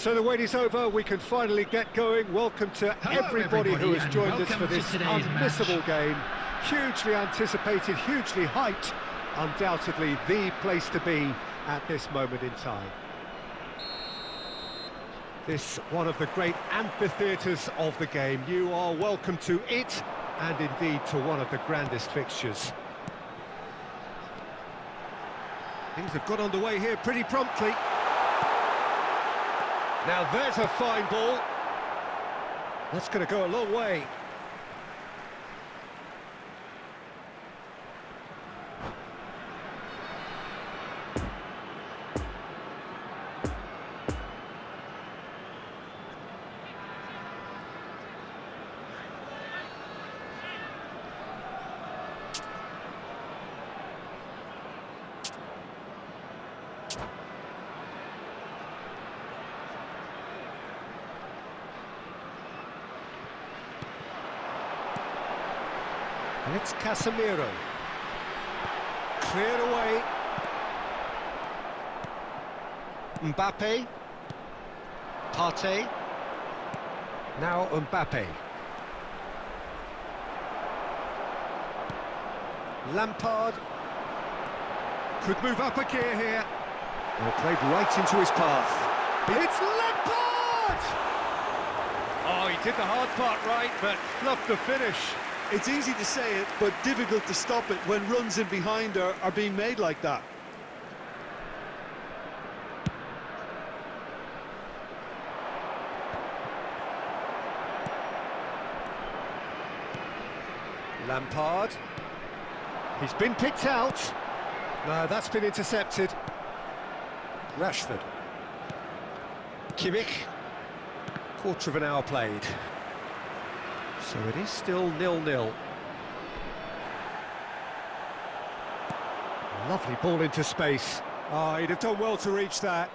So the wait is over, we can finally get going. Welcome to everybody who has joined us for this unmissable game. Hugely anticipated, hugely hyped, undoubtedly the place to be at this moment in time. This one of the great amphitheatres of the game. You are welcome to it, and indeed to one of the grandest fixtures. Things have got underway here pretty promptly. Now there's a fine ball. That's going to go a long way. And it's Casemiro. Cleared away. Mbappe. Partey. Now Mbappe. Lampard. Could move up a gear here. Well, played right into his path. It's Lampard! Oh, he did the hard part right, but fluffed the finish. It's easy to say it, but difficult to stop it when runs in behind are being made like that. Lampard. He's been picked out. No, that's been intercepted. Rashford. Kimmich. Quarter of an hour played. So it is still 0-0. Lovely ball into space. Oh, he'd have done well to reach that.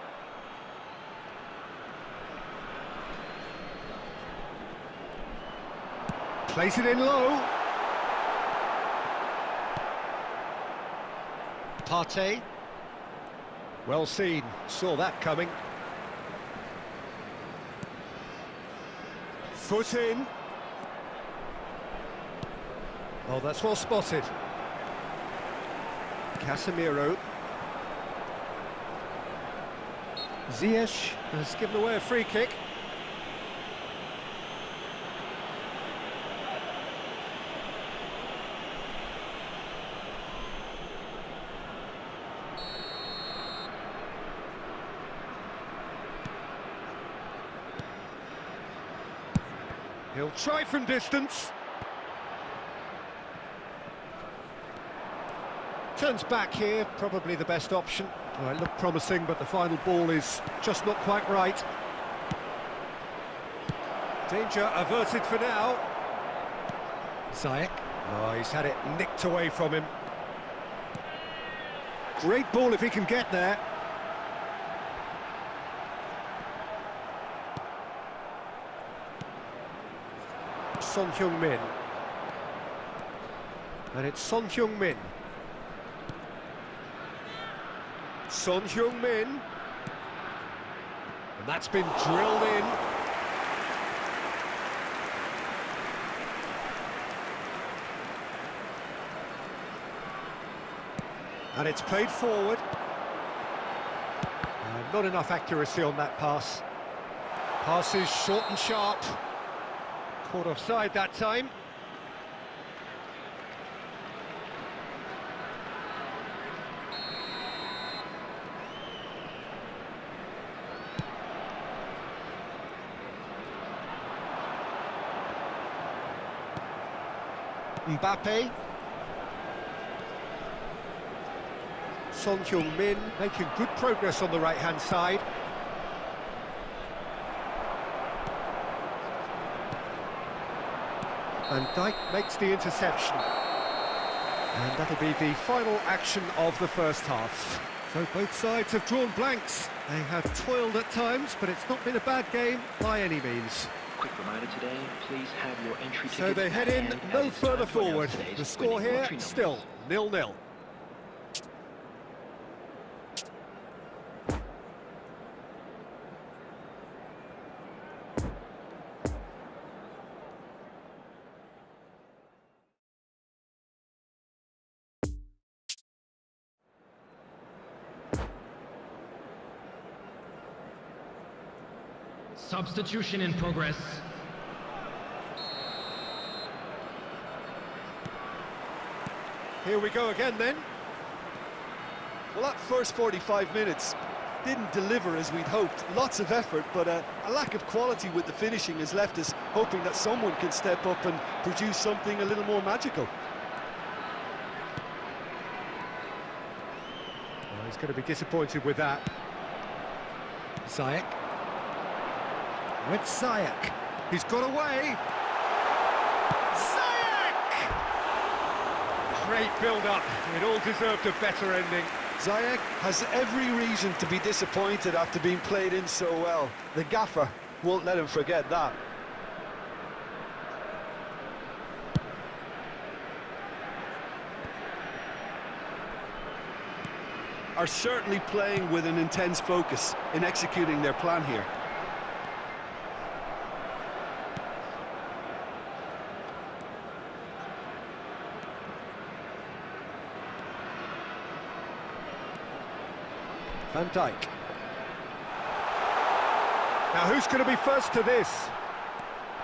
Plays it in low. Partey. Well seen, saw that coming. Foot in. Oh, that's well spotted. Casemiro. Ziyech has given away a free kick. He'll try from distance. Turns back here, probably the best option. Oh, it looked promising, but the final ball is just not quite right. Danger averted for now. Ziyech. Oh, he's had it nicked away from him. Great ball if he can get there. Son Heung-min. And it's Son Heung-min. Son Heung-min, and that's been drilled in. And it's played forward. Not enough accuracy on that pass. Pass is short and sharp. Caught offside that time. Mbappe. Son Heung-min making good progress on the right-hand side. Van Dijk makes the interception. And that'll be the final action of the first half. So both sides have drawn blanks. They have toiled at times, but it's not been a bad game by any means. Quick reminder today, please have your entry tickets. So they head in no further forward. The score here, still 0-0. Substitution in progress. Here we go again then. Well, that first 45 minutes didn't deliver as we'd hoped. Lots of effort, but a lack of quality with the finishing has left us hoping that someone can step up and produce something a little more magical. Well, he's going to be disappointed with that. Ziyech. With Ziyech. He's got away. Ziyech! Great build-up. It all deserved a better ending. Ziyech has every reason to be disappointed after being played in so well. The gaffer won't let him forget that. Are certainly playing with an intense focus in executing their plan here. Van Dijk. Now who's going to be first to this?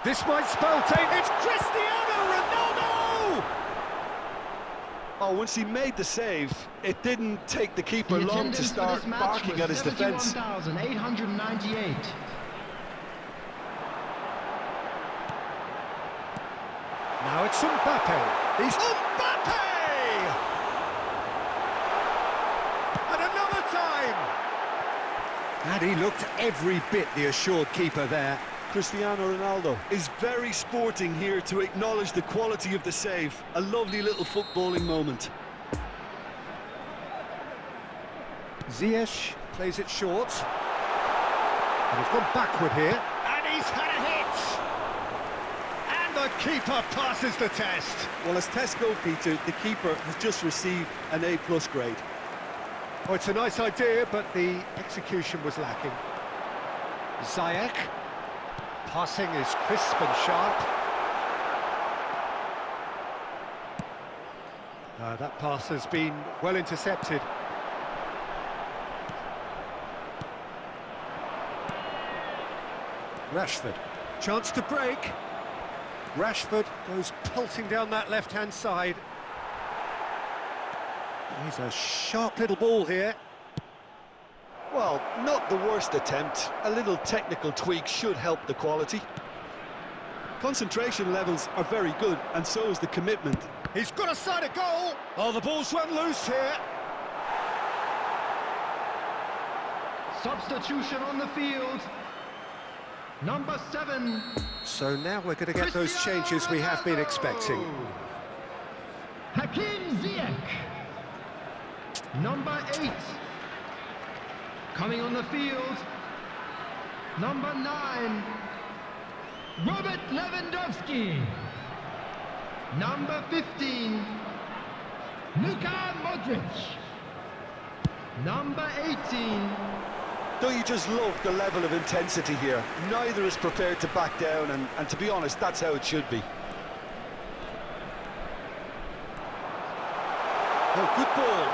This might spell danger. It's Cristiano Ronaldo! Oh, once he made the save, it didn't take the keeper long to start barking at his defence. 71,898. Now it's Mbappe. He's Mbappe! And another time! And he looked every bit the assured keeper there. Cristiano Ronaldo is very sporting here to acknowledge the quality of the save. A lovely little footballing moment. Ziyech plays it short. And he's gone backward here. And he's had a hit! And the keeper passes the test. Well, as tests go, Peter, the keeper has just received an A+ grade. Oh, it's a nice idea, but the execution was lacking. Ziyech. Passing is crisp and sharp. That pass has been well intercepted. Rashford. Chance to break. Rashford goes pulsing down that left-hand side. He's a sharp little ball here. Well, not the worst attempt. A little technical tweak should help the quality. Concentration levels are very good, and so is the commitment. He's got a side of goal. Oh, the ball's run loose here. Substitution on the field. Number 7. So now we're going to get those changes we have been expecting. Hakim Ziyech. Number 8. Coming on the field. Number 9. Robert Lewandowski. Number 15. Luka Modric. Number 18. Don't you just love the level of intensity here? Neither is prepared to back down, and to be honest, that's how it should be. Oh, good ball.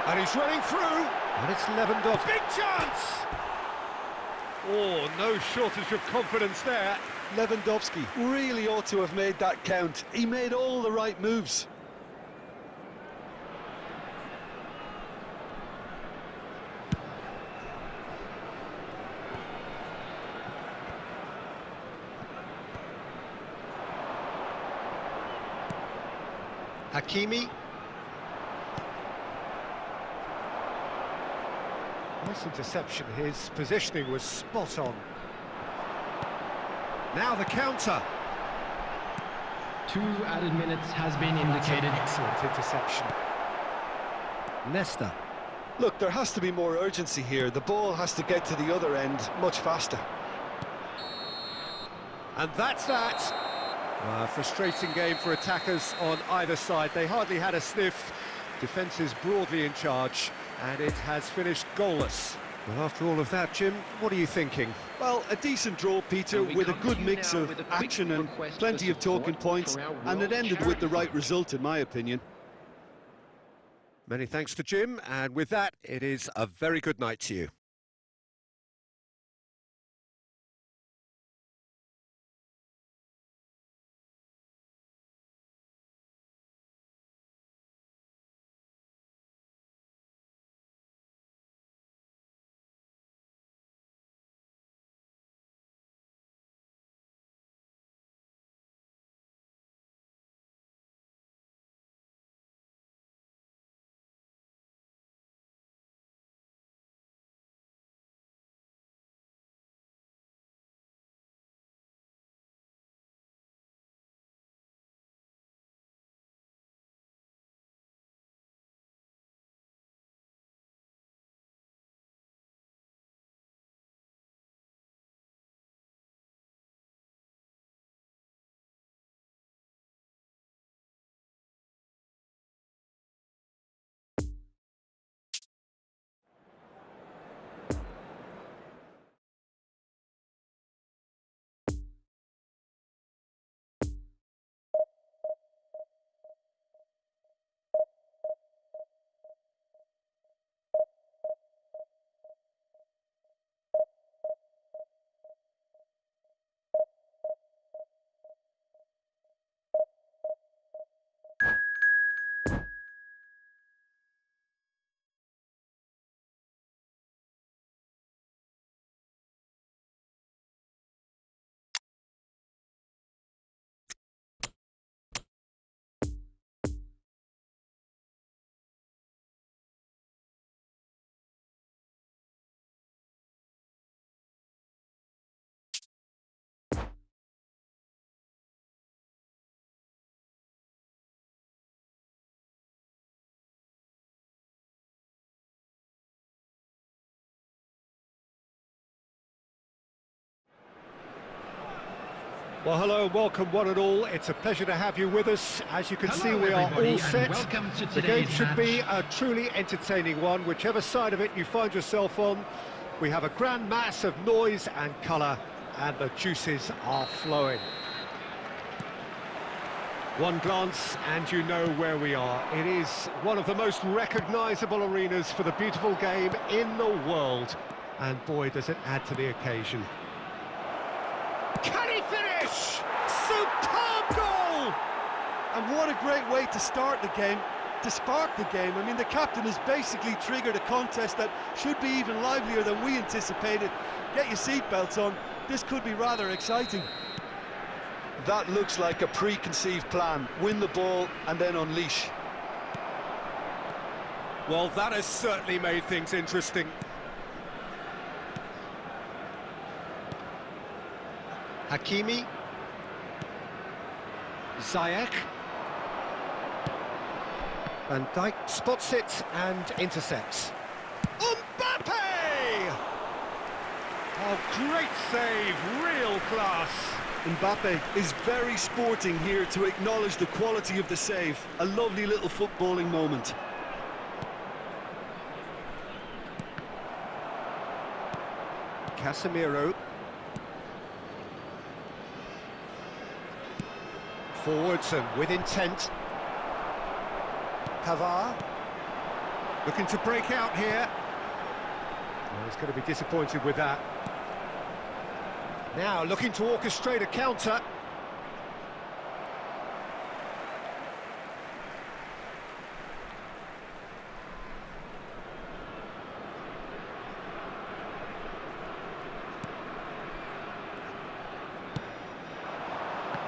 And he's running through. And it's Lewandowski. Big chance! Oh, no shortage of confidence there. Lewandowski really ought to have made that count. He made all the right moves. Hakimi. Nice interception. His positioning was spot on. Now the counter. 2 added minutes has been indicated. Excellent interception. Nesta. Look, there has to be more urgency here. The ball has to get to the other end much faster. And that's that. Frustrating game for attackers on either side. They hardly had a sniff. Defence is broadly in charge, and it has finished goalless. Well, after all of that, Jim, what are you thinking? Well, a decent draw, Peter, with a good mix of action and plenty of talking points, and it ended with the right result, in my opinion. Many thanks to Jim, and with that, it is a very good night to you. Well, hello and welcome one and all. It's a pleasure to have you with us. As you can see, we are all set. The game should be a truly entertaining one, whichever side of it you find yourself on. We have a grand mass of noise and colour, and the juices are flowing. One glance and you know where we are. It is one of the most recognisable arenas for the beautiful game in the world. And boy, does it add to the occasion. Can he finish? Superb goal! And what a great way to start the game, to spark the game. I mean, the captain has basically triggered a contest that should be even livelier than we anticipated. Get your seatbelts on, this could be rather exciting. That looks like a preconceived plan. Win the ball and then unleash. Well, that has certainly made things interesting. Hakimi. Ziyech. Van Dijk spots it and intercepts. Mbappe! Oh, great save, real class. Mbappe is very sporting here to acknowledge the quality of the save. A lovely little footballing moment. Casemiro. Forwards and with intent. Pavard. Looking to break out here. Well, he's going to be disappointed with that. Now looking to orchestrate a counter.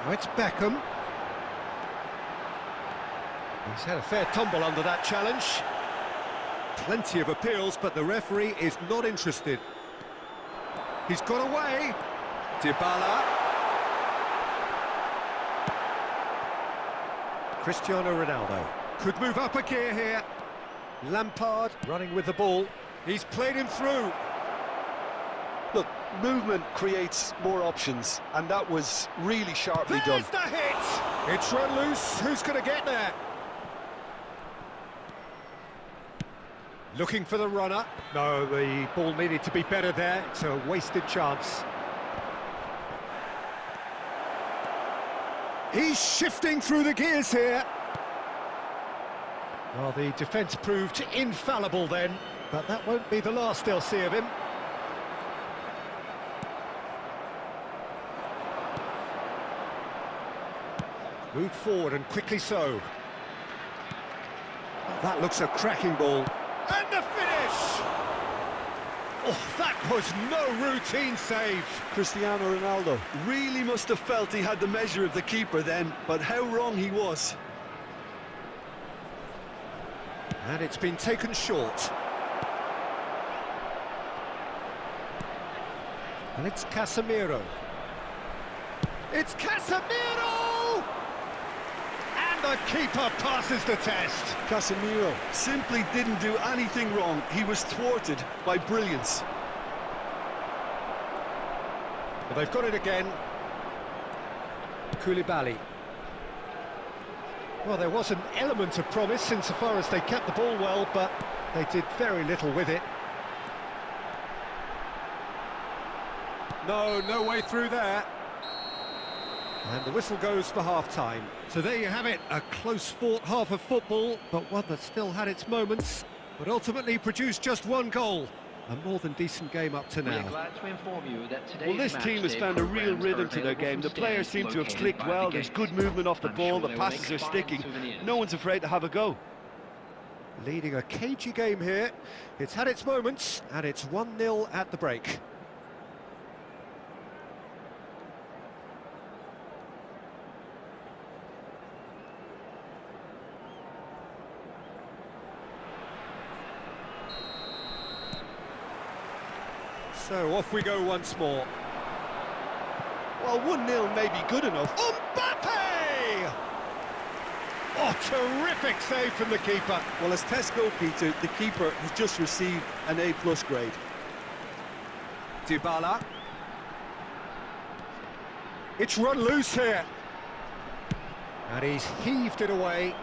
Now it's Beckham. He's had a fair tumble under that challenge. Plenty of appeals, but the referee is not interested. He's got away. Dybala. Cristiano Ronaldo. Could move up a gear here. Lampard running with the ball. He's played him through. Look, movement creates more options, and that was really sharply done. There's the hit! It's run loose. Who's going to get there? Looking for the runner. No, the ball needed to be better there. It's a wasted chance. He's shifting through the gears here. Well, the defence proved infallible then, but that won't be the last they'll see of him. Moved forward and quickly so. That looks a cracking ball. And the finish! Oh, that was no routine save. Cristiano Ronaldo really must have felt he had the measure of the keeper then, but how wrong he was. And it's been taken short. And it's Casemiro. It's Casemiro! And the keeper passes the test. Casemiro simply didn't do anything wrong. He was thwarted by brilliance. Well, they've got it again. Koulibaly. Well, there was an element of promise insofar as they kept the ball well, but they did very little with it. No way through there. And the whistle goes for half-time. So there you have it, a close-fought half of football, but one that still had its moments, but ultimately produced just one goal. A more than decent game up to now. We're glad to inform you that today's Well, this team has found a real rhythm to their game. The players seem to have clicked well. There's good movement off the ball. The passes are sticking. No one's afraid to have a go. Leading a cagey game here. It's had its moments, and it's 1-0 at the break. So off we go once more. Well, 1-0 may be good enough. Mbappe! Oh, terrific save from the keeper. Well, as tests go, Peter, the keeper has just received an A+ grade. Dybala. It's run loose here. And he's heaved it away.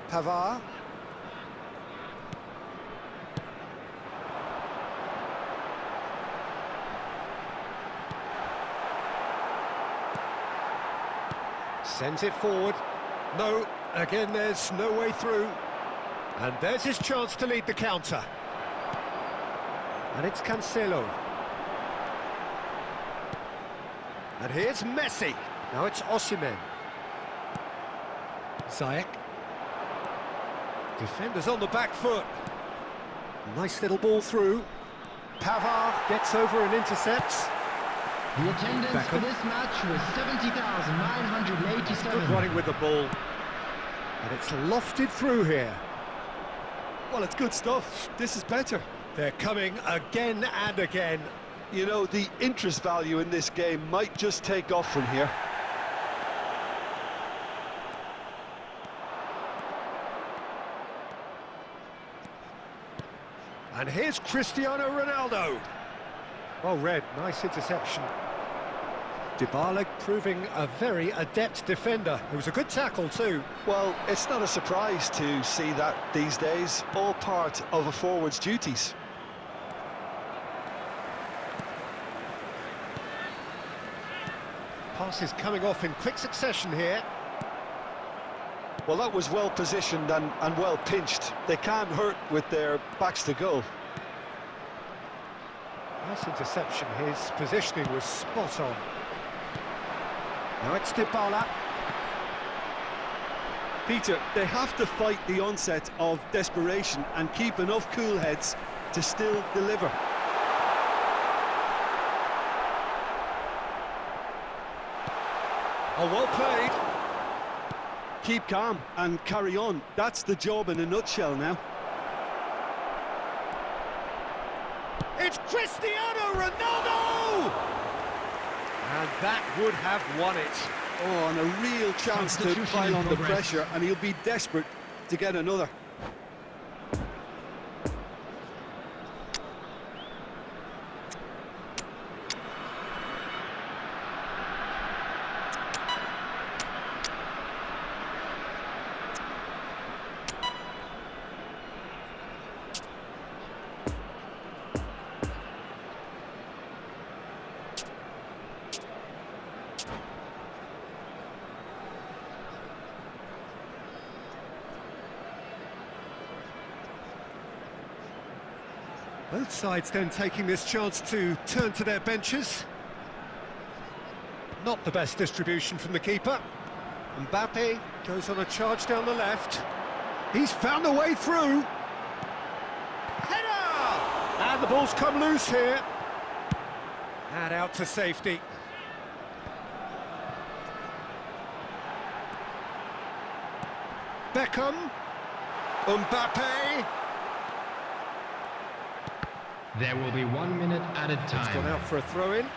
Pavard. Sends it forward. No, again there's no way through. And there's his chance to lead the counter. And it's Cancelo. And here's Messi. Now it's Osimhen. Ziyech. Defenders on the back foot. Nice little ball through. Pavard gets over and intercepts. The attendance for this match was 70,987. Good running with the ball. And it's lofted through here. Well, it's good stuff. This is better. They're coming again and again. You know, the interest value in this game might just take off from here. And here's Cristiano Ronaldo. Well read, nice interception. Dybala proving a very adept defender. It was a good tackle too. Well, it's not a surprise to see that these days, all part of a forward's duties. Passes coming off in quick succession here. Well, that was well positioned and well pinched. They can't hurt with their backs to goal. Nice interception, his positioning was spot on. Now it's Dybala. Peter, they have to fight the onset of desperation and keep enough cool heads to still deliver. Oh, well played. Keep calm and carry on. That's the job in a nutshell now. It's Cristiano Ronaldo! And that would have won it. Oh, and a real chance to pile on the pressure, and he'll be desperate to get another. Both sides then taking this chance to turn to their benches. Not the best distribution from the keeper. Mbappe goes on a charge down the left. He's found a way through. Header! And the ball's come loose here. And out to safety. Beckham. Mbappe. There will be 1 minute added time. It's gone out for a throw-in.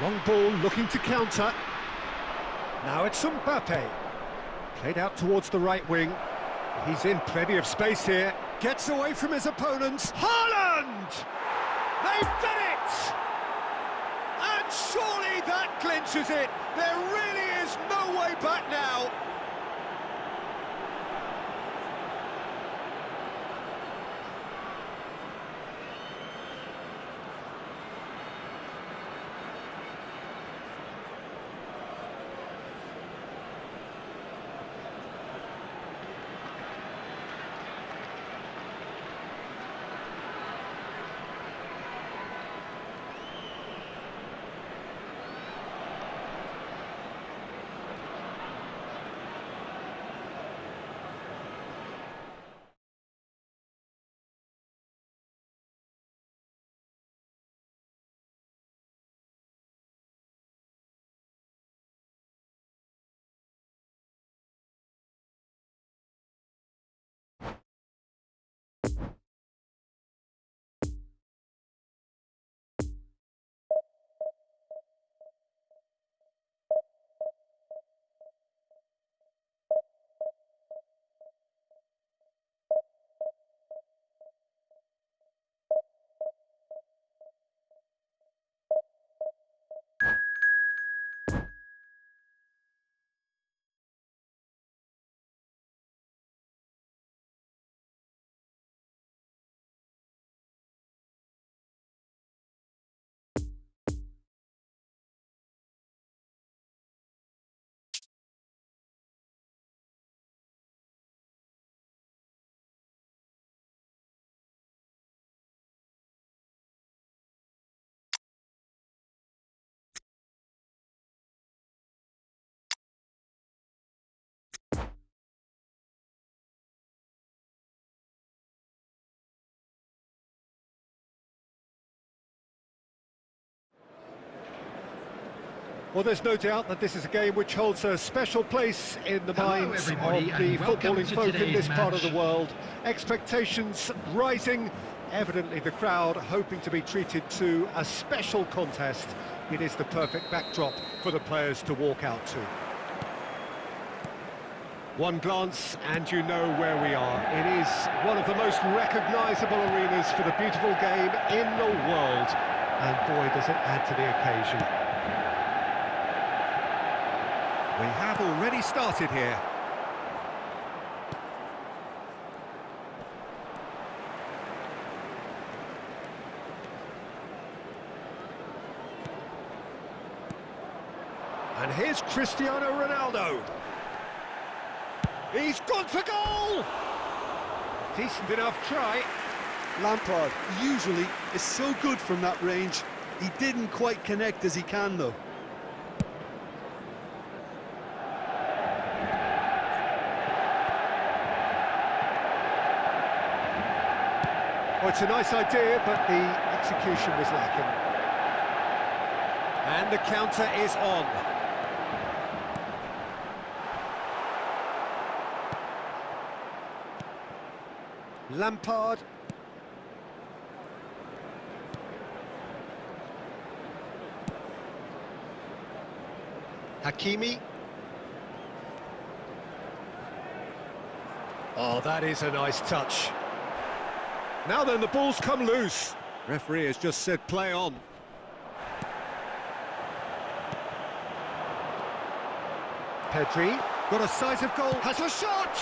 Long ball looking to counter. Now it's Mbappe. Played out towards the right wing. He's in plenty of space here. Gets away from his opponents. Haaland! They've done it! And surely that clinches it. There really is no way back now. Well, there's no doubt that this is a game which holds a special place in the minds of the footballing folk in this part of the world. Expectations rising, evidently the crowd hoping to be treated to a special contest. It is the perfect backdrop for the players to walk out to. One glance and you know where we are. It is one of the most recognisable arenas for the beautiful game in the world. And boy, does it add to the occasion. We have already started here. And here's Cristiano Ronaldo. He's gone for goal! Decent enough try. Lampard usually is so good from that range. He didn't quite connect as he can, though. Well, it's a nice idea, but the execution was lacking. And the counter is on. Lampard. Hakimi. Oh, that is a nice touch. Now then, the ball's come loose. Referee has just said play on. Pedri, got a sight of goal, has a shot!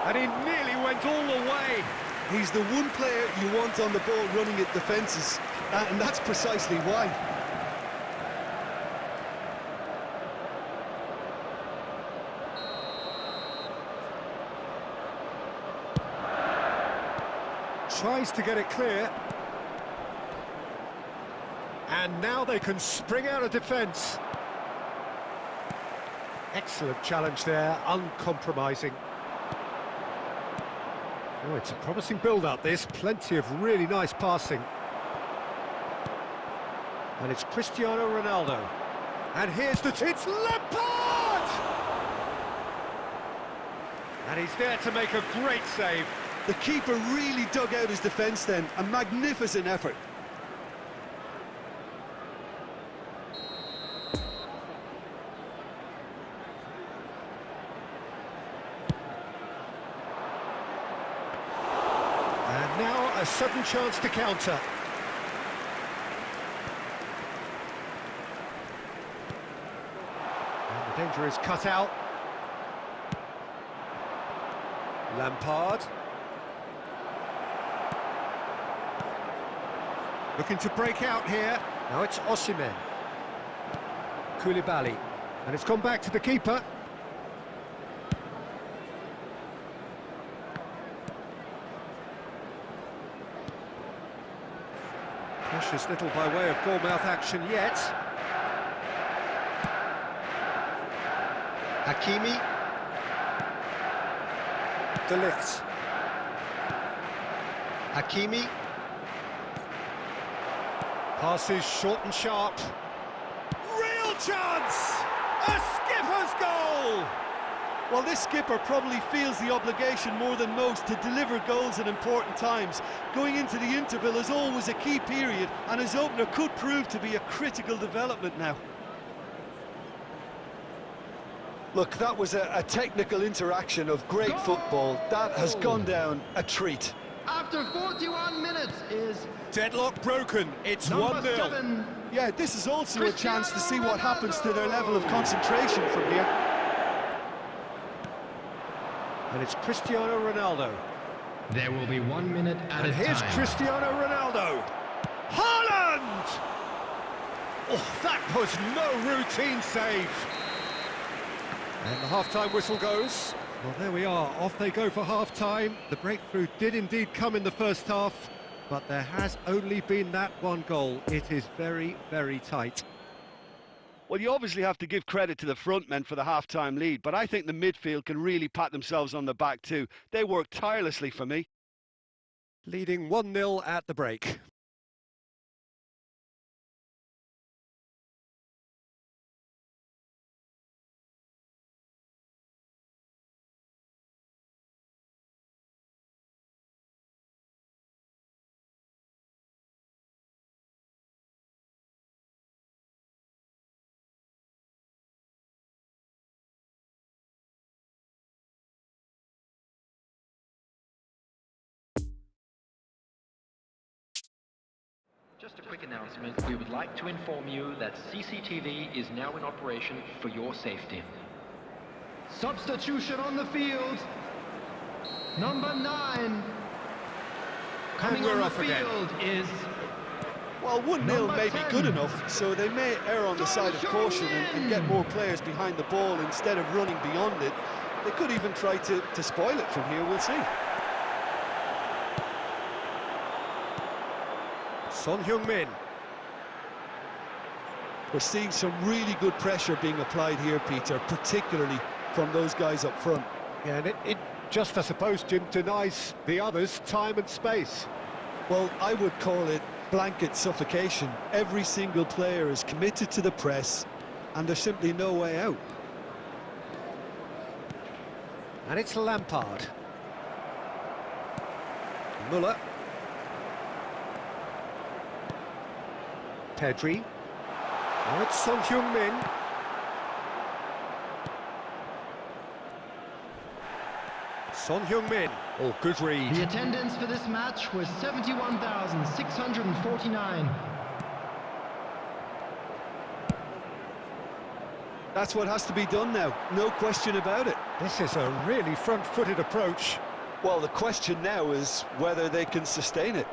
And he nearly went all the way. He's the one player you want on the ball running at defences, and that's precisely why. Tries to get it clear. And now they can spring out of defence. Excellent challenge there, uncompromising. Oh, it's a promising build-up, this. Plenty of really nice passing. And it's Cristiano Ronaldo. And here's it's Lampard! And he's there to make a great save. The keeper really dug out his defence then. A magnificent effort. And now a sudden chance to counter. And the danger is cut out. Lampard. Looking to break out here. Now it's Osimhen. Koulibaly. And it's gone back to the keeper. Precious little by way of goal-mouth action yet. Hakimi. De Ligt. Hakimi. Passes short and sharp. Real chance! A skipper's goal! Well, this skipper probably feels the obligation more than most to deliver goals at important times. Going into the interval is always a key period, and his opener could prove to be a critical development now. Look, that was a technical interaction of great football. That has gone down a treat. After 41 minutes is... Deadlock broken, it's 1-0. Yeah, this is also a chance to see what happens to their level of concentration from here. And it's Cristiano Ronaldo. There will be 1 minute at a time. And here's Cristiano Ronaldo. Haaland! Oh, that was no routine save. And the half-time whistle goes. Well, there we are, off they go for half-time. The breakthrough did indeed come in the first half, but there has only been that one goal. It is very, very tight. Well, you obviously have to give credit to the front men for the half-time lead, but I think the midfield can really pat themselves on the back too. They worked tirelessly for me. Leading 1-0 at the break. Just a quick announcement. We would like to inform you that CCTV is now in operation for your safety. Substitution on the field. Number 9. Coming we're on the off again. field is... Well, 1-0 Number may be 10. good enough, so they may err on the side of caution and get more players behind the ball instead of running beyond it. They could even try to spoil it from here, we'll see. Son Heung-min. We're seeing some really good pressure being applied here, Peter, particularly from those guys up front. Yeah, and it just, I suppose, Jim, denies the others time and space. Well, I would call it blanket suffocation. Every single player is committed to the press, and there's simply no way out. And it's Lampard. Muller. Pedri. Now it's Son Heung-min. Son Heung-min. Oh, good read. The attendance for this match was 71,649. That's what has to be done now, no question about it. This is a really front-footed approach. Well, the question now is whether they can sustain it.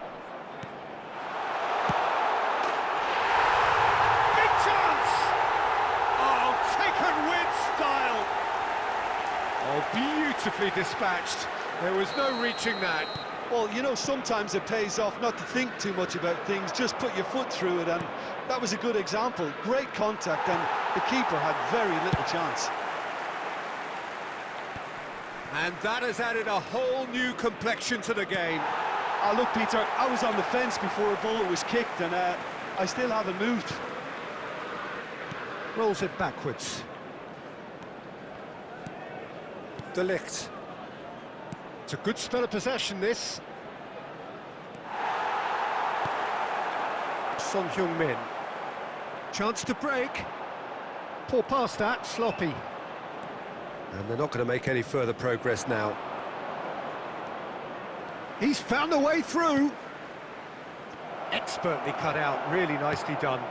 Big chance! Oh, taken with style. Oh, beautifully dispatched. There was no reaching that. Well, you know, sometimes it pays off not to think too much about things, just put your foot through it, and that was a good example. Great contact, and the keeper had very little chance. And that has added a whole new complexion to the game. Look, Peter, I was on the fence before a ball was kicked, and I still haven't moved. Rolls it backwards. De Ligt. It's a good spell of possession, this. Son Heung-min. Chance to break. Poor pass that, sloppy. And they're not going to make any further progress now. He's found a way through. Expertly cut out, really nicely done.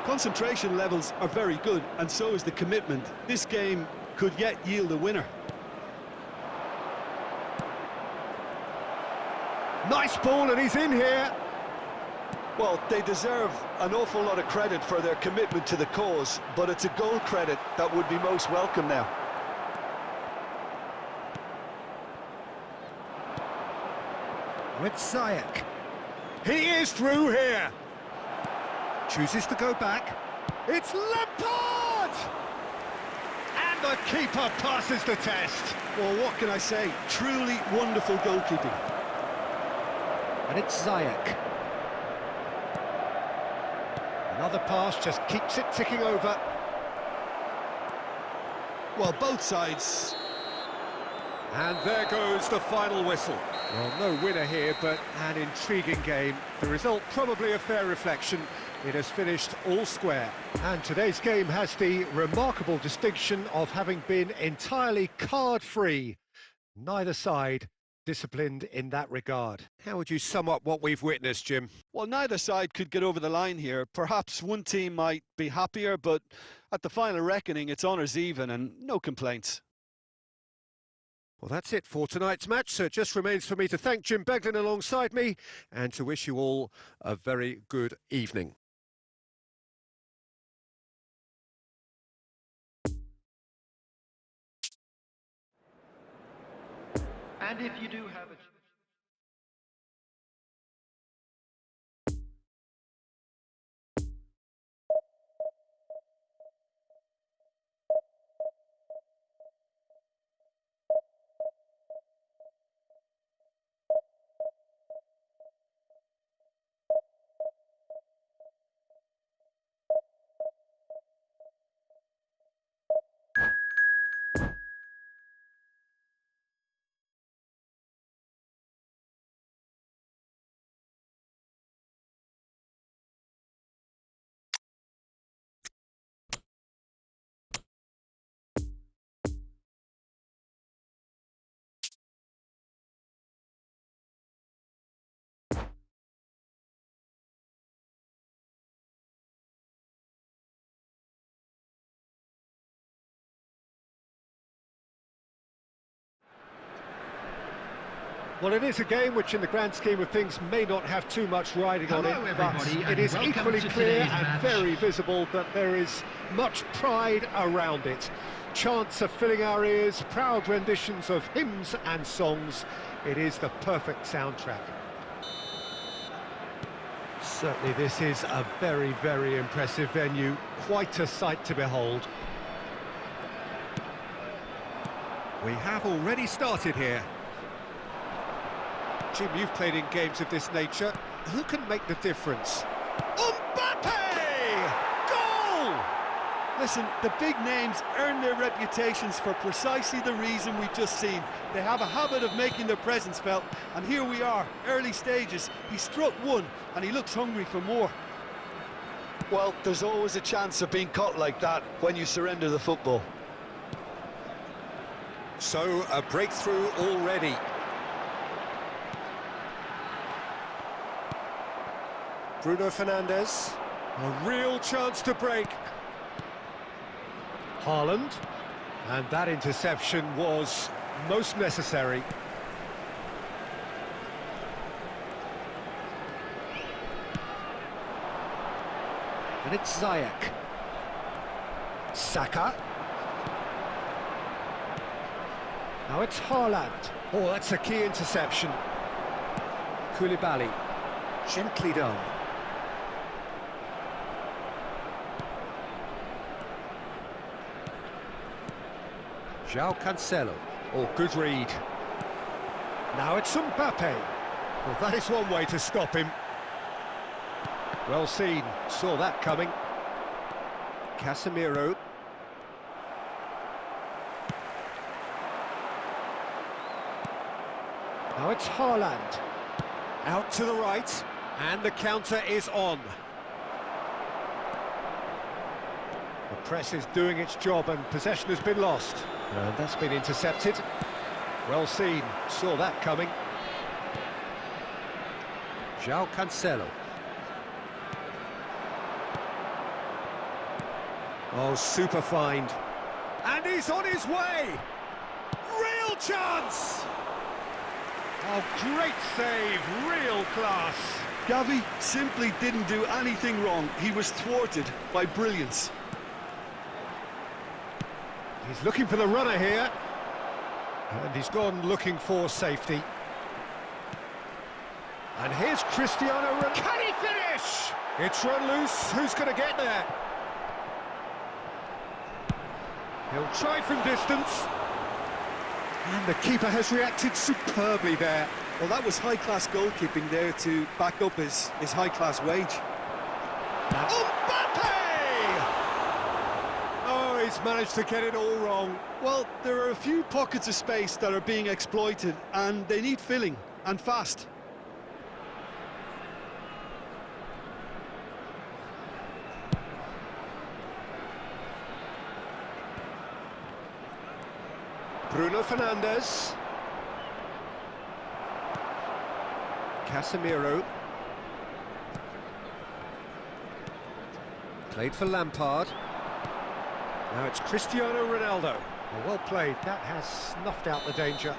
Concentration levels are very good, and so is the commitment. This game could yet yield a winner. Nice ball, and he's in here. Well, they deserve an awful lot of credit for their commitment to the cause, but it's a goal credit that would be most welcome now. With Ziyech. He is through here. Chooses to go back. It's Lampard! And the keeper passes the test. Well, what can I say? Truly wonderful goalkeeping. And it's Ziyech. Another pass just keeps it ticking over. Well, both sides. And there goes the final whistle. Well, no winner here, but an intriguing game. The result probably a fair reflection. It has finished all square. And today's game has the remarkable distinction of having been entirely card-free. Neither side disciplined in that regard. How would you sum up what we've witnessed, Jim? Well, neither side could get over the line here. Perhaps one team might be happier, but at the final reckoning, it's honours even and no complaints. Well, that's it for tonight's match, so it just remains for me to thank Jim Beglin alongside me and to wish you all a very good evening. And if you do have a... Well, it is a game which in the grand scheme of things may not have too much riding on it, but it is equally clear and very visible that there is much pride around it. Chants are filling our ears, proud renditions of hymns and songs. It is the perfect soundtrack. Certainly this is a very, very impressive venue, quite a sight to behold. We have already started here. Jim, you've played in games of this nature. Who can make the difference? Mbappe! Goal! Listen, the big names earn their reputations for precisely the reason we've just seen. They have a habit of making their presence felt, and here we are, early stages. He struck one, and he looks hungry for more. Well, there's always a chance of being caught like that when you surrender the football. So, a breakthrough already. Bruno Fernandes, a real chance to break. Haaland, and that interception was most necessary. And it's Ziyech. Saka. Now it's Haaland. Oh, that's a key interception. Koulibaly, gently done. João Cancelo. Oh, good read. Now it's Mbappe. Well, that is one way to stop him. Well seen, saw that coming. Casemiro. Now it's Haaland. Out to the right, and the counter is on. The press is doing its job, and possession has been lost. And that's been intercepted. Well seen, saw that coming. João Cancelo. Oh, super find. And he's on his way! Real chance! Oh, great save, real class. Gavi simply didn't do anything wrong. He was thwarted by brilliance. He's looking for the runner here. And he's gone looking for safety. And here's Cristiano Ronaldo. Can he finish? It's run loose. Who's going to get there? He'll try from distance. And the keeper has reacted superbly there. Well, that was high-class goalkeeping there to back up his high-class wage. Now, Mbappe! Oh, he's managed to get it all wrong. Well, there are a few pockets of space that are being exploited, and they need filling, and fast. Bruno Fernandes. Casemiro. Played for Lampard. Now it's Cristiano Ronaldo. Well played, that has snuffed out the danger.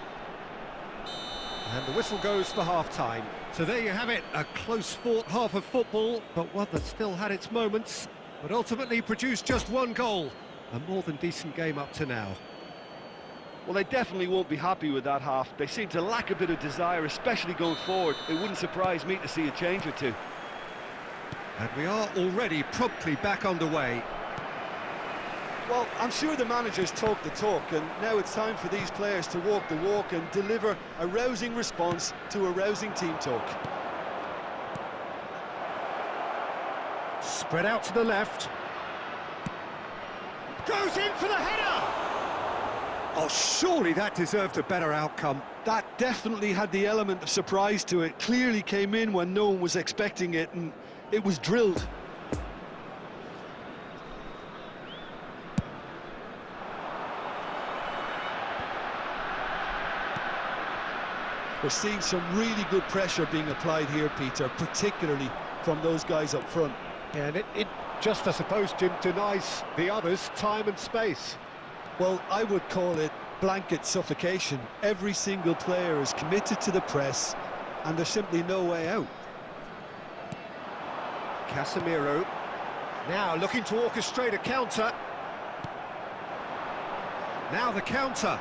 And the whistle goes for half-time. So there you have it, a close-fought half of football, but one that still had its moments, but ultimately produced just one goal. A more than decent game up to now. Well, they definitely won't be happy with that half. They seem to lack a bit of desire, especially going forward. It wouldn't surprise me to see a change or two. And we are already promptly back underway. Well, I'm sure the managers talk the talk, and now it's time for these players to walk the walk and deliver a rousing response to a rousing team talk. Spread out to the left. Goes in for the header! Oh, surely that deserved a better outcome. That definitely had the element of surprise to it. Clearly came in when no one was expecting it, and it was drilled. We're seeing some really good pressure being applied here, Peter, particularly from those guys up front. Yeah, and it just, I suppose, Jim, denies the others time and space. Well, I would call it blanket suffocation. Every single player is committed to the press, and there's simply no way out. Casemiro, now looking to orchestrate a counter. Now the counter.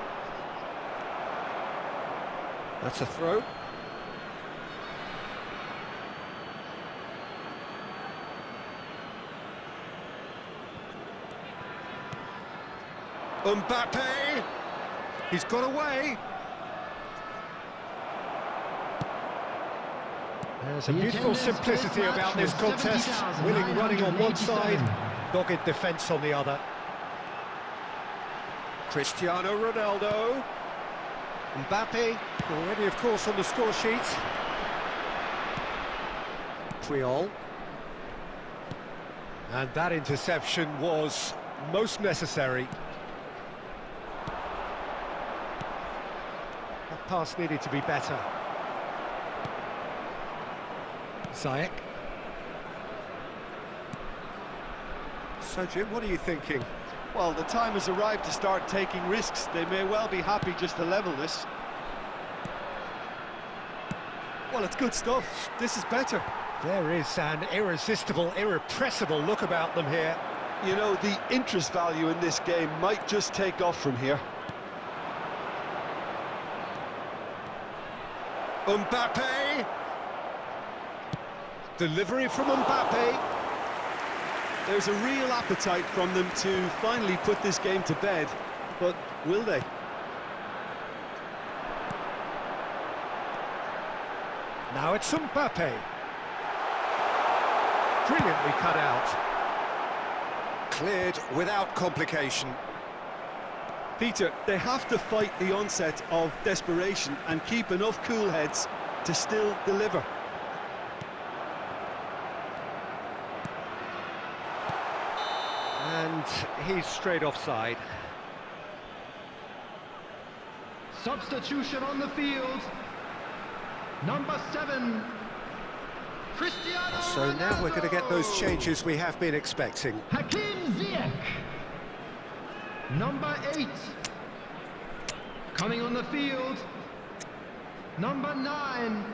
That's a throw. Mbappe, he's got away. There's a beautiful simplicity about this contest. Willing running on one side, dogged defence on the other. Cristiano Ronaldo. Mbappe, already of course on the score sheet. Puyol. And that interception was most necessary. That pass needed to be better. Ziyech. So Jim, what are you thinking? Well, the time has arrived to start taking risks. They may well be happy just to level this. Well, it's good stuff. This is better. There is an irresistible, irrepressible look about them here. You know, the interest value in this game might just take off from here. Mbappe. Delivery from Mbappe. There's a real appetite from them to finally put this game to bed, but will they? Now it's Mbappe. Brilliantly cut out. Cleared without complication. Peter, they have to fight the onset of desperation and keep enough cool heads to still deliver. And he's straight offside. Substitution on the field. Number 7, Cristiano So now we're going to get those changes we have been expecting. Hakim Ziyech. Number 8, coming on the field. Number 9,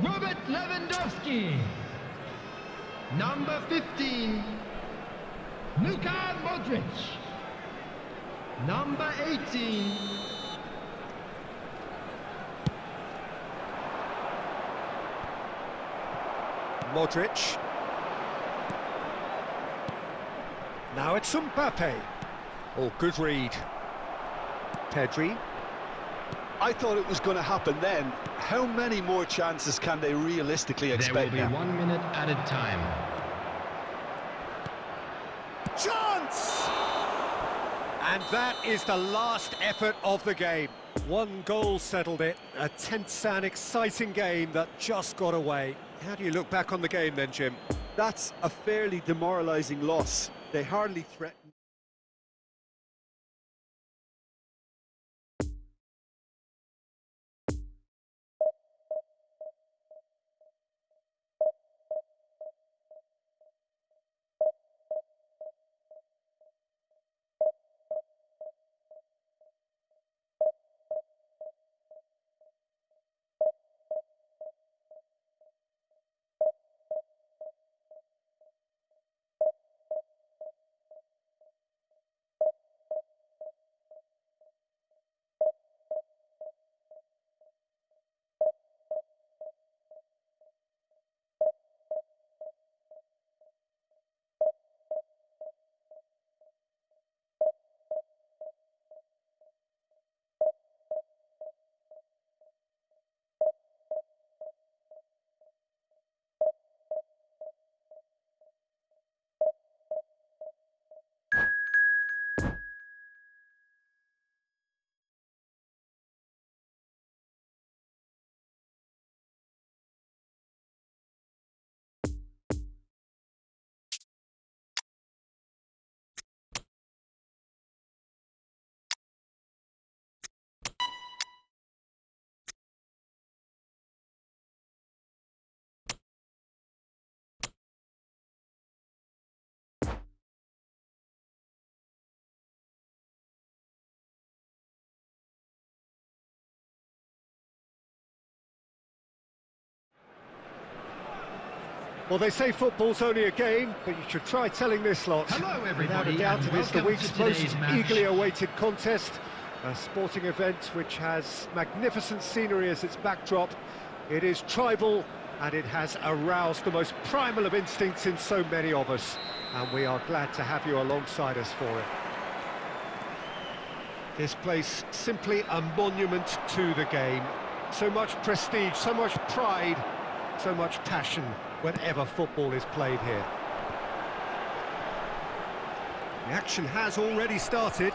Robert Lewandowski. Number 15, Luka Modric. Number 18, Modric. Now it's Mbappe. Oh, good read. Pedri. I thought it was going to happen then. How many more chances can they realistically expect there will be now? 1 minute added time. Chance! And that is the last effort of the game. One goal settled it. A tense and exciting game that just got away. How do you look back on the game then, Jim? That's a fairly demoralising loss. They hardly threatened. Well, they say football's only a game, but you should try telling this lot. Hello, Without a everybody, doubt, and it is the welcome week's to most today's match. eagerly awaited contest. A sporting event which has magnificent scenery as its backdrop. It is tribal, and it has aroused the most primal of instincts in so many of us. And we are glad to have you alongside us for it. This place, simply a monument to the game. So much prestige, so much pride, so much passion whenever football is played here. The action has already started.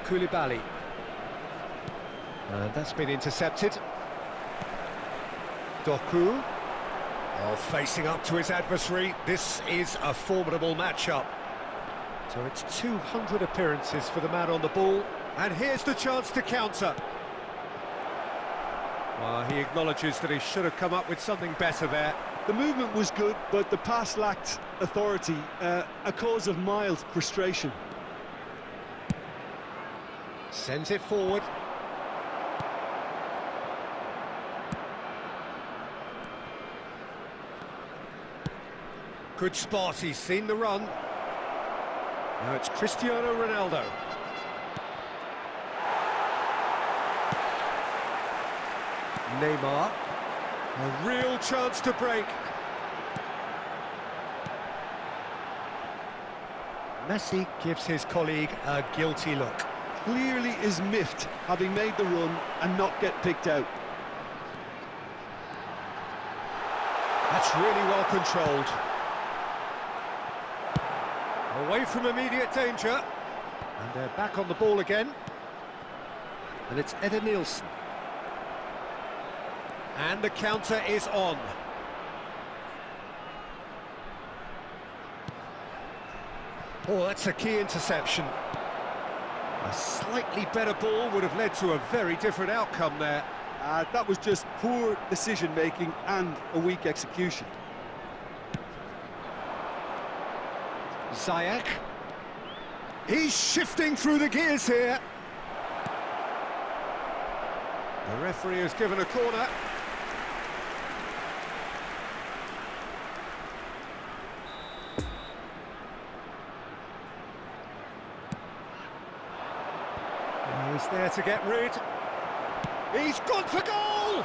Koulibaly. And that's been intercepted. Doku. Oh, facing up to his adversary. This is a formidable matchup. So it's 200 appearances for the man on the ball. And here's the chance to counter. Well, he acknowledges that he should have come up with something better there. The movement was good, but the pass lacked authority, a cause of mild frustration. Sends it forward. Good spot, he's seen the run. Now it's Cristiano Ronaldo. Neymar. A real chance to break. Messi gives his colleague a guilty look. Clearly is miffed, having made the run and not get picked out. That's really well controlled. Away from immediate danger. And they're back on the ball again. And it's Nielsen. And the counter is on. Oh, that's a key interception. A slightly better ball would have led to a very different outcome there. That was just poor decision-making and a weak execution. Ziyech. He's shifting through the gears here. The referee has given a corner. He's there to get rid. He's gone for goal!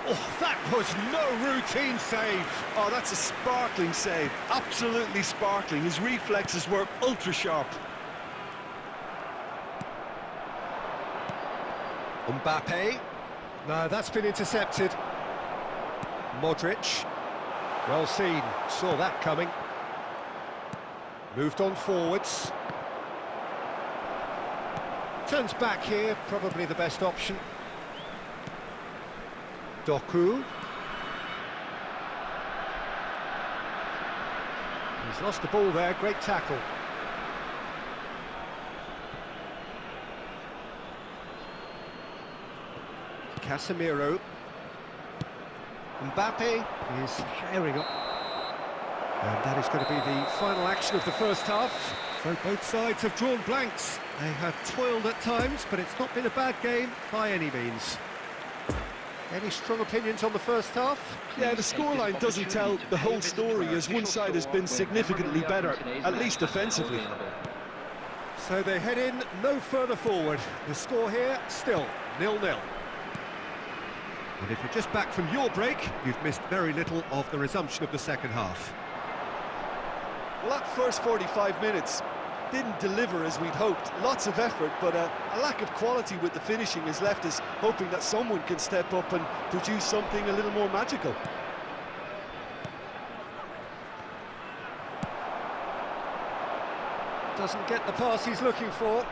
Oh, that was no routine save. Oh, that's a sparkling save. Absolutely sparkling. His reflexes were ultra-sharp. Mbappe. No, that's been intercepted. Modric. Well seen. Saw that coming. Moved on forwards. Turns back here, probably the best option. Doku. He's lost the ball there, great tackle. Casemiro. Mbappe is firing up. And that is going to be the final action of the first half. So both sides have drawn blanks. They have toiled at times, but it's not been a bad game by any means. Any strong opinions on the first half? Yeah, the scoreline doesn't tell the whole story, as one side has been significantly better, at least offensively. So they head in no further forward. The score here, still 0-0. And if you're just back from your break, you've missed very little of the resumption of the second half. Well, that first 45 minutes didn't deliver as we'd hoped. Lots of effort, but a lack of quality with the finishing has left us hoping that someone can step up and produce something a little more magical. Doesn't get the pass he's looking for.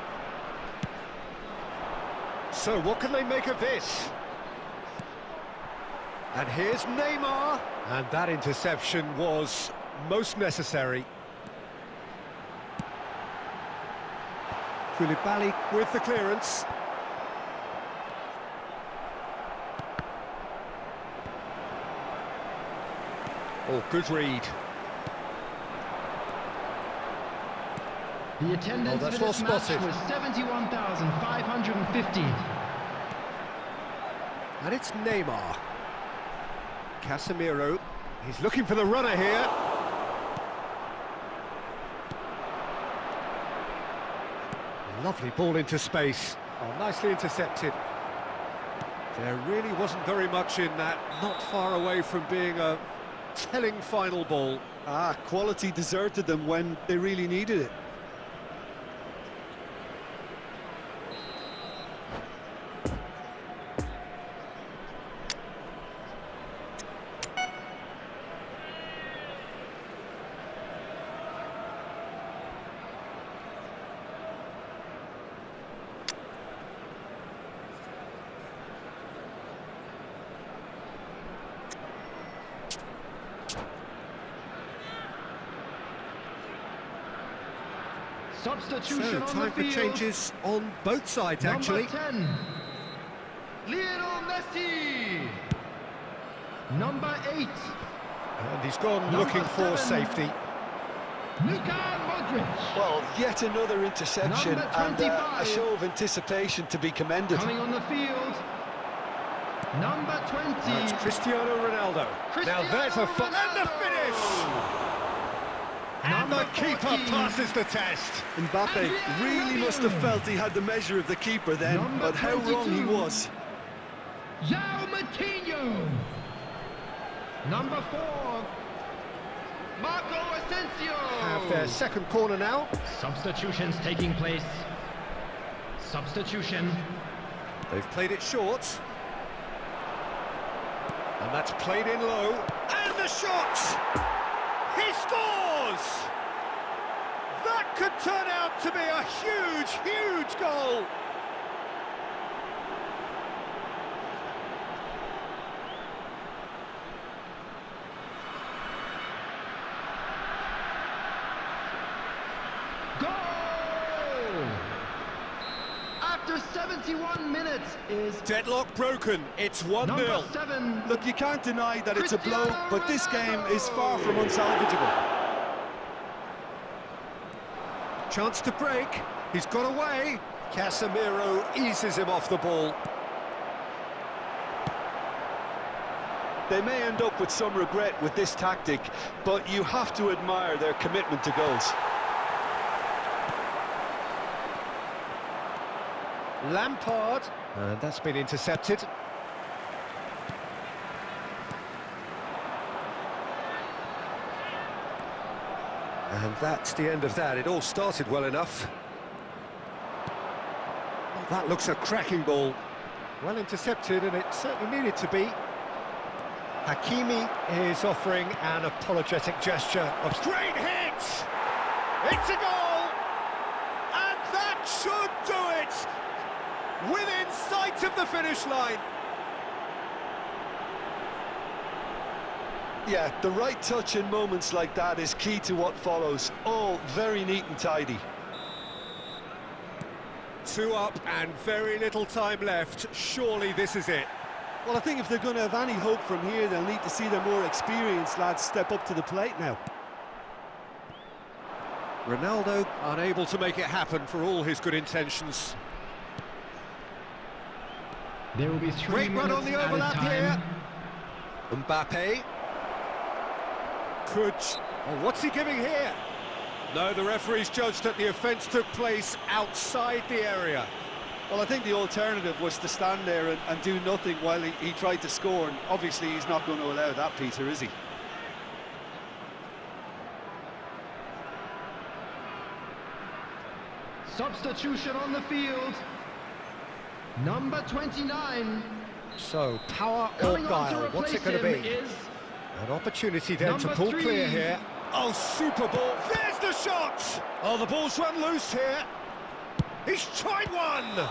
So what can they make of this? And here's Neymar. And that interception was most necessary. Koulibaly with the clearance. Oh, good read. The attendance that's for well this match spotted. was 71,550. And it's Neymar. Casemiro. He's looking for the runner here. Lovely ball into space. Oh, nicely intercepted. There really wasn't very much in that. Not far away from being a telling final ball. Quality deserted them when they really needed it. Substitution So, on the time for field. changes on both sides, Number actually. 10, Lionel Messi. Number 8, And he's gone Number looking for 7. safety. Luka Modric. Well, yet another interception Number and a 25. show of anticipation to be commended. Coming on the field, number 20. It's Cristiano Ronaldo. Now there's a and the finish! And the Number keeper 14. passes the test. Mbappe really must have felt he had the measure of the keeper then, Number but how wrong he 22. was. João Moutinho. Number 4, Marco Asensio. Have their second corner now. Substitutions taking place. Substitution. They've played it short. And that's played in low. And the shot! He scores! That could turn out to be a huge, huge goal. Goal! After 71 minutes is Deadlock broken. It's 1-0. number 7. Look, you can't deny that it's a blow, but this game is far from unsalvageable. Chance to break. He's got away. Casemiro eases him off the ball. They may end up with some regret with this tactic, but you have to admire their commitment to goals. Lampard. And that's been intercepted. And that's the end of that. It all started well enough. Well, that looks a cracking ball. Well intercepted, and it certainly needed to be. Hakimi is offering an apologetic gesture of great hit! It's a goal! And that should do it! Within sight of the finish line. Yeah, the right touch in moments like that is key to what follows. All very neat and tidy. 2 up and very little time left. Surely this is it. Well, I think if they're going to have any hope from here, they'll need to see their more experienced lads step up to the plate now. Ronaldo unable to make it happen for all his good intentions. There will be 3 Great minutes run on the added overlap time. here. Mbappe. Oh, what's he giving here? No, the referee's judged that the offence took place outside the area. Well, I think the alternative was to stand there and do nothing while he tried to score, and obviously he's not going to allow that, Peter, is he? Substitution on the field. Number 29. So, power or Coming on guile, to what's it replace going to him be? is An opportunity then to number pull 3. clear here. Oh, super ball. There's the shot! Oh, the ball's run loose here. He's tried one!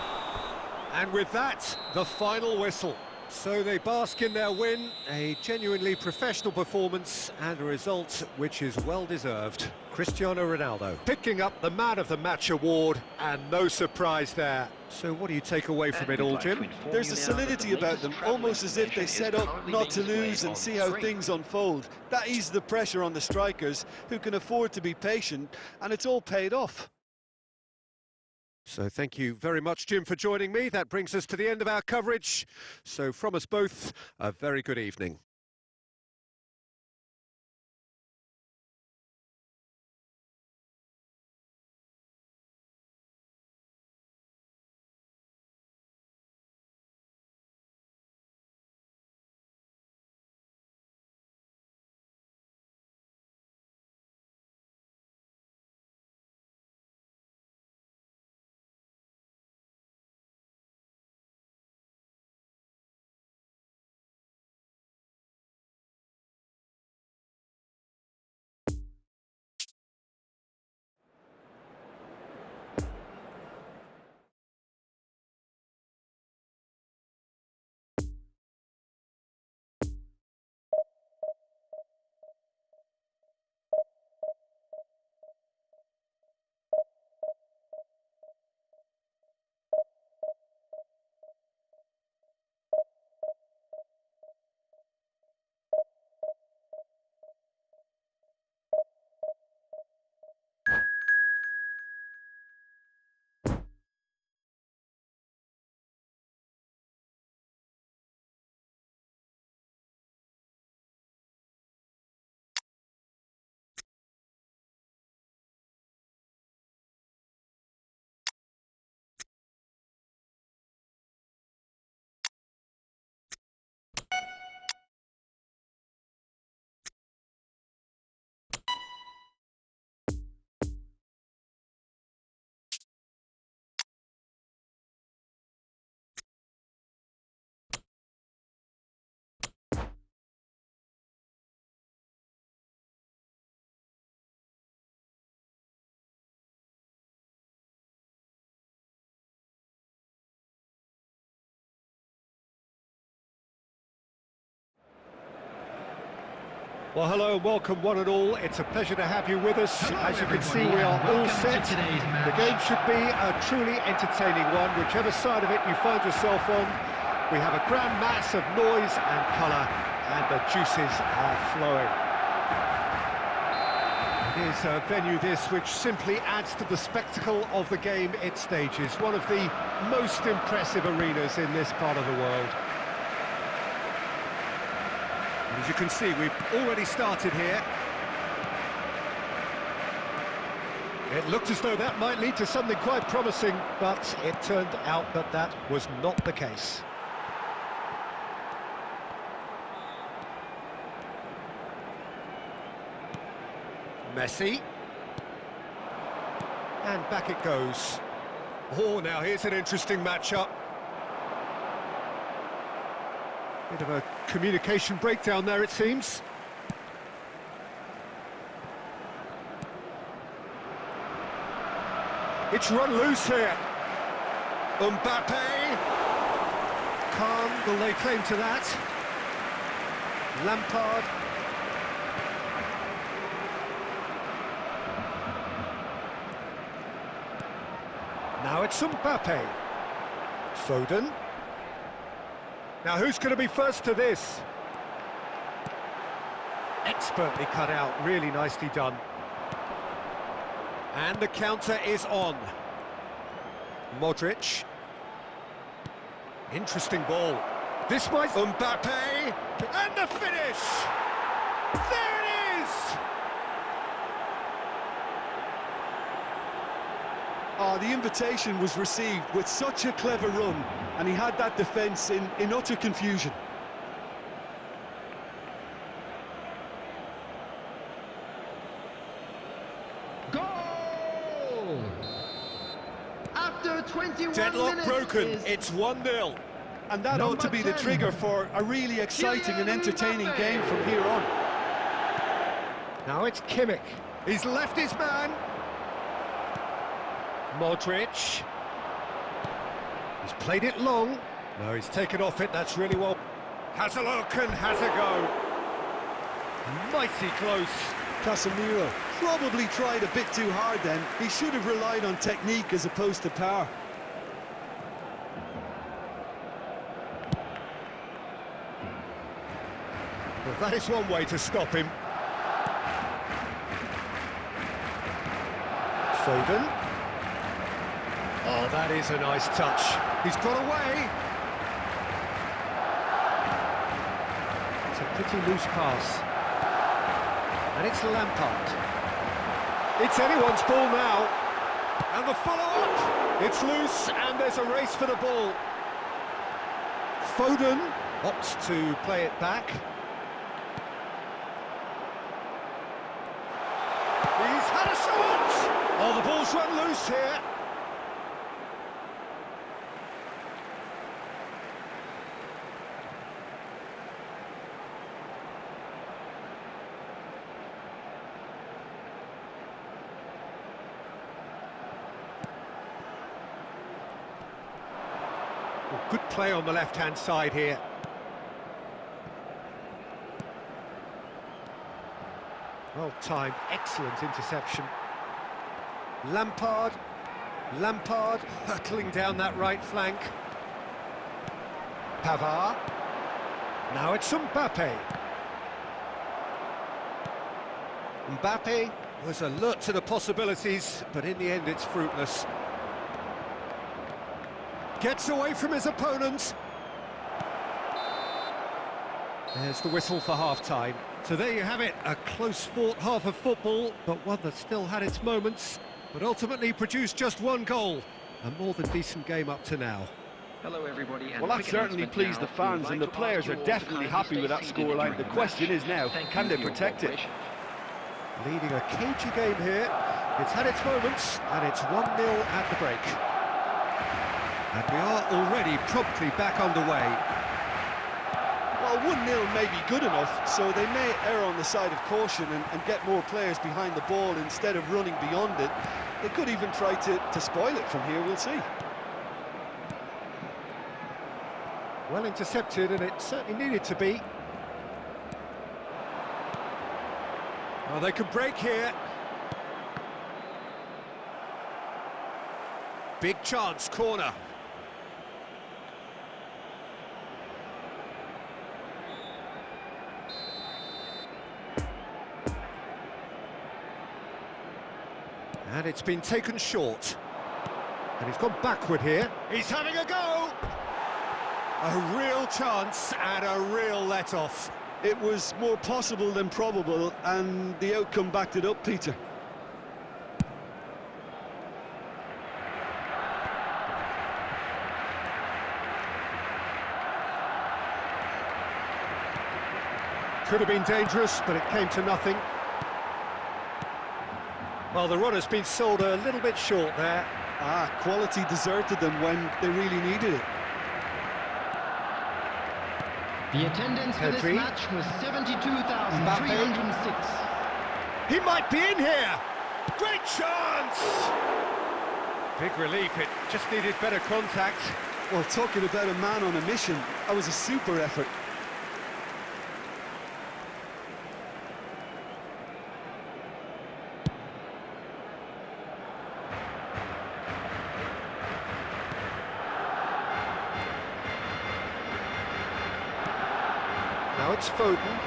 And with that, the final whistle. So they bask in their win, a genuinely professional performance and a result which is well-deserved. Cristiano Ronaldo picking up the Man of the Match award, and no surprise there. So what do you take away from it all, Jim? There's a solidity about them, almost as if they set up not to lose and see how things unfold. That eases the pressure on the strikers, who can afford to be patient, and it's all paid off. So thank you very much, Jim, for joining me. That brings us to the end of our coverage. So from us both, a very good evening. Well, hello and welcome one and all. It's a pleasure to have you with us. Hello, as you can see, everybody, we are and all welcome set. to today's match. The game should be a truly entertaining one, whichever side of it you find yourself on. We have a grand mass of noise and colour, and the juices are flowing. It is a venue this which simply adds to the spectacle of the game it stages. One of the most impressive arenas in this part of the world. As you can see, we've already started here. It looked as though that might lead to something quite promising, but it turned out that that was not the case. Messi. And back it goes. Oh, now here's an interesting matchup. Bit of a communication breakdown there, it seems. It's run loose here. Mbappe. Calm, will lay claim to that. Lampard. Now it's Mbappe. Foden. Now, who's going to be first to this? Expertly cut out, really nicely done. And the counter is on. Modric. Interesting ball. This might... Mbappe! And the finish! There it is! Oh, the invitation was received with such a clever run, and he had that defence in utter confusion. Goal! After 21 Deadlock minutes broken, is it's 1-0. And that ought to be the 10. trigger for a really exciting and entertaining game from here on. Now it's Kimmich. He's left his man. Modric. He's played it long. No, he's taken off it, that's really well. Has a look and has a go. Mighty close. Casemiro probably tried a bit too hard then. He should have relied on technique as opposed to power. Well, that is one way to stop him. Foden. Oh, that is a nice touch. He's got away. It's a pretty loose pass. And it's Lampard. It's anyone's ball now. And the follow-up. It's loose, and there's a race for the ball. Foden opts to play it back. He's had a shot! Oh, the ball's run loose here. Well, good play on the left-hand side here. Well-timed, excellent interception. Lampard hurtling down that right flank. Pavard. Now it's Mbappe. Mbappe was alert to the possibilities, but in the end it's fruitless. Gets away from his opponent. There's the whistle for half-time. So there you have it, a close-fought half of football, but one that still had its moments, but ultimately produced just one goal. A more than decent game up to now. Hello everybody. And Well, that certainly pleased the fans, and the players are definitely happy with that scoreline. The question is now, can they protect it? Leading a cagey game here. It's had its moments, and it's 1-0 at the break. And we are already promptly back underway. Well, 1-0 may be good enough, so they may err on the side of caution and get more players behind the ball instead of running beyond it. They could even try to spoil it from here, we'll see. Well intercepted, and it certainly needed to be. Oh, they could break here. Big chance, corner. And it's been taken short. And he's gone backward here. He's having a go! A real chance and a real let-off. It was more possible than probable, and the outcome backed it up, Peter. Could have been dangerous, but it came to nothing. Well, the run has been sold a little bit short there. Quality deserted them when they really needed it. The attendance for this Pedri. match was 72,306. He might be in here! Great chance! Big relief, it just needed better contact. Well, talking about a man on a mission, that was a super effort. Now it's Foden.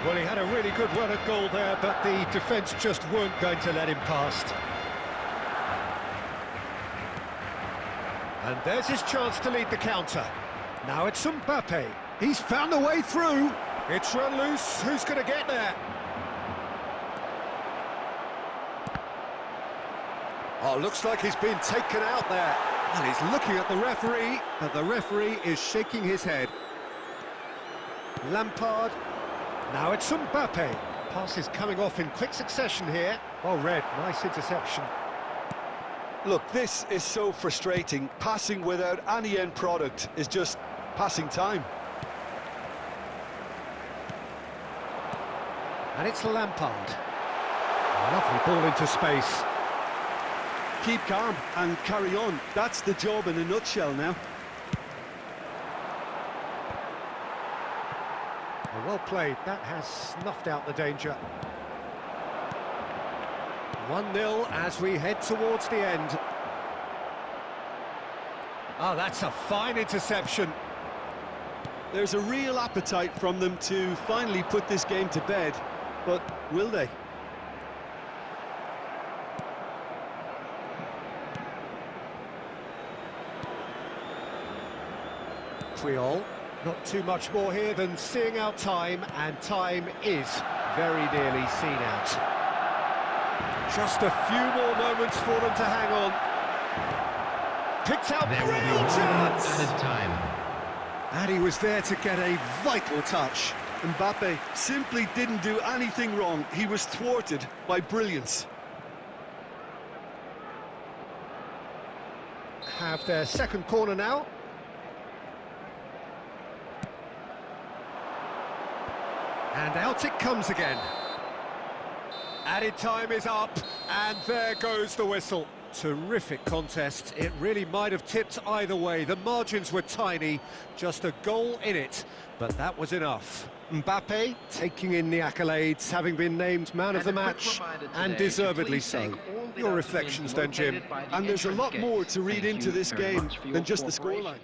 Well, he had a really good run at goal there, but the defence just weren't going to let him past. And there's his chance to lead the counter. Now it's Mbappe. He's found a way through. It's run loose. Who's going to get there? Oh, looks like he's been taken out there. And he's looking at the referee, but the referee is shaking his head. Lampard. Now it's Mbappe. Pass is coming off in quick succession here. Well read, nice interception. Look, this is so frustrating. Passing without any end product is just passing time. And it's Lampard. Lovely ball into space. Keep calm and carry on. That's the job in a nutshell now. Well played, that has snuffed out the danger. 1-0 as we head towards the end. Oh, that's a fine interception. There's a real appetite from them to finally put this game to bed, but will they? Montreal. Not too much more here than seeing out time, and time is very nearly seen out. Just a few more moments for them to hang on. Picked out, There will be real one chance! added time. And he was there to get a vital touch. Mbappe simply didn't do anything wrong. He was thwarted by brilliance. Have their second corner now. And out it comes again. Added time is up, and there goes the whistle. Terrific contest. It really might have tipped either way. The margins were tiny, just a goal in it, but that was enough. Mbappe taking in the accolades, having been named man of the match, and deservedly so. Your reflections then, Jim? And there's a lot more to read into this game than just the scoreline.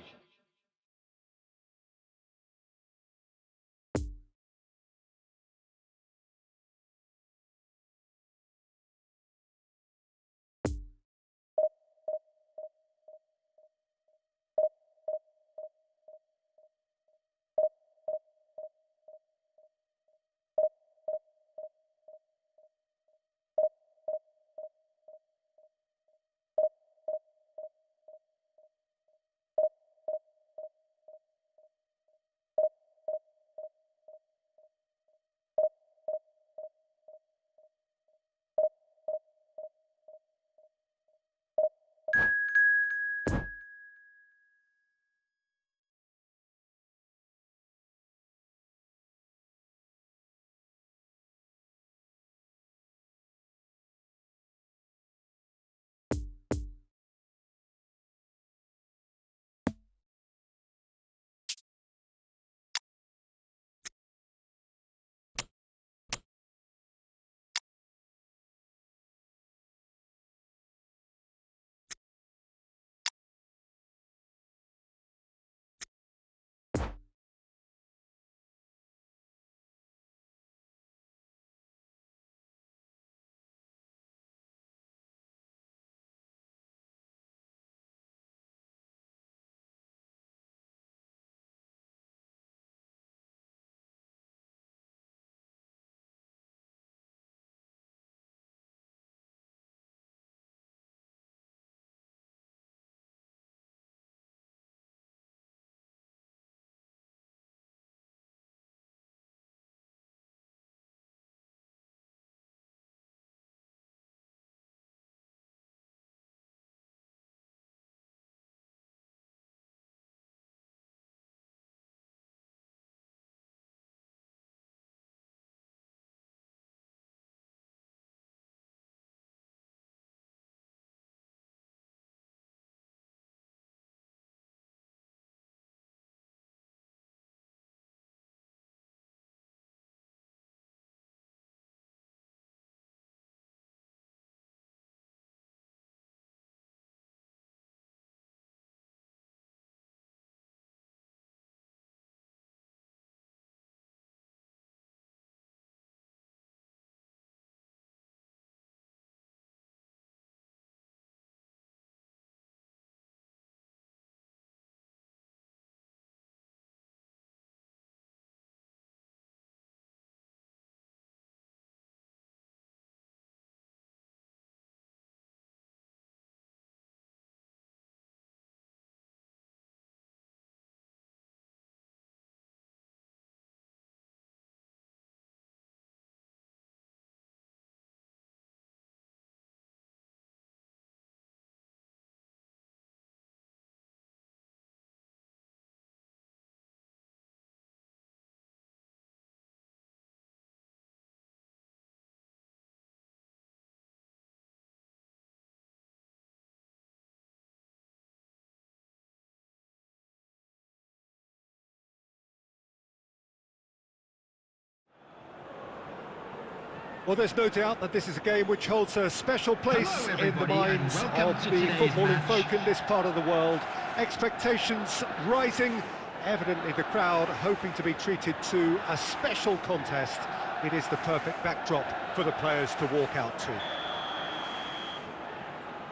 Well, there's no doubt that this is a game which holds a special place in the minds of the footballing folk in this part of the world. Expectations rising, evidently the crowd hoping to be treated to a special contest. It is the perfect backdrop for the players to walk out to.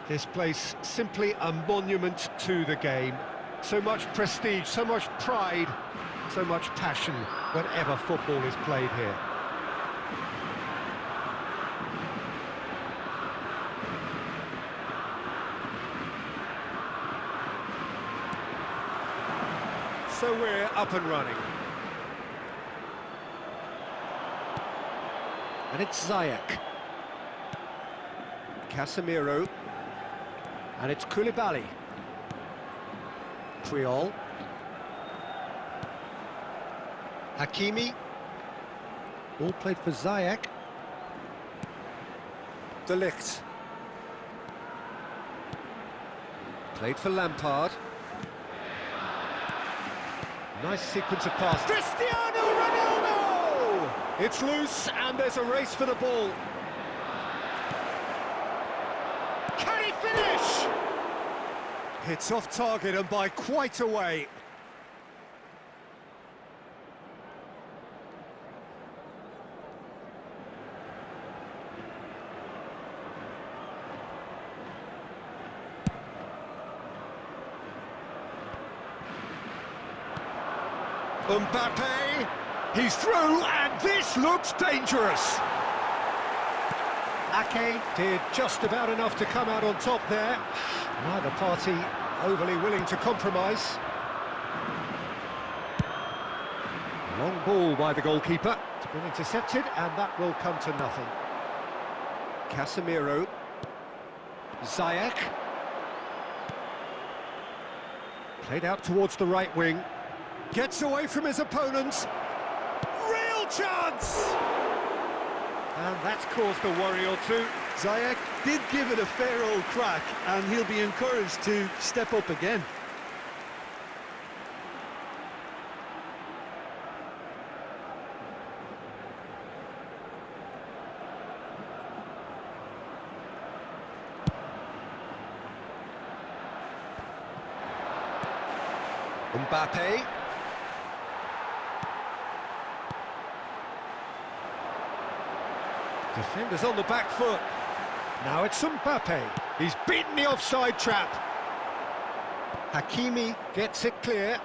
This place simply a monument to the game. So much prestige, so much pride, so much passion whenever football is played here. So we're up and running. And it's Ziyech. Casemiro. And it's Koulibaly. Triol. Hakimi. All played for Ziyech. De Ligt. Played for Lampard. Nice sequence of pass. Cristiano Ronaldo! It's loose and there's a race for the ball. Can he finish? It's off target and by quite a way. Mbappe, he's through, and this looks dangerous. Ake did just about enough to come out on top there. Neither party overly willing to compromise. Long ball by the goalkeeper. It's been intercepted, and that will come to nothing. Casemiro. Ziyech. Played out towards the right wing. Gets away from his opponents. Real chance! And that's caused a worry or two. Ziyech did give it a fair old crack, and he'll be encouraged to step up again. Mbappe. Defenders on the back foot. Now it's Mbappe. He's beaten the offside trap. Hakimi gets it clear.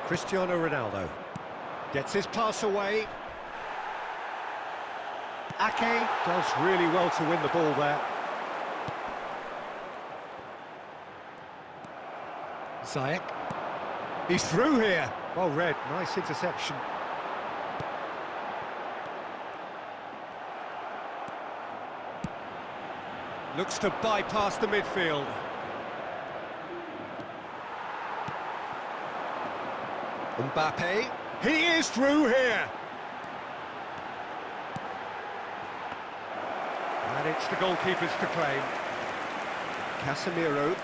Cristiano Ronaldo gets his pass away. Ake does really well to win the ball there. Ziyech. He's through here. Well read, nice interception. Looks to bypass the midfield. Mbappe. He is through here. And it's the goalkeepers to claim. Casemiro.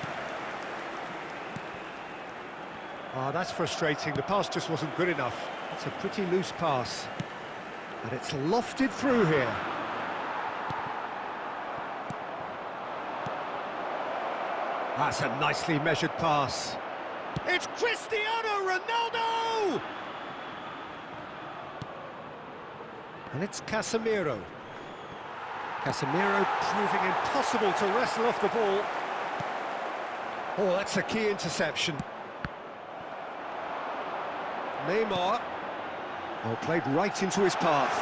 Ah, that's frustrating. The pass just wasn't good enough. It's a pretty loose pass. And it's lofted through here. That's a nicely measured pass. It's Cristiano Ronaldo! And it's Casemiro. Casemiro proving impossible to wrestle off the ball. Oh, that's a key interception. Neymar. Oh, played right into his path.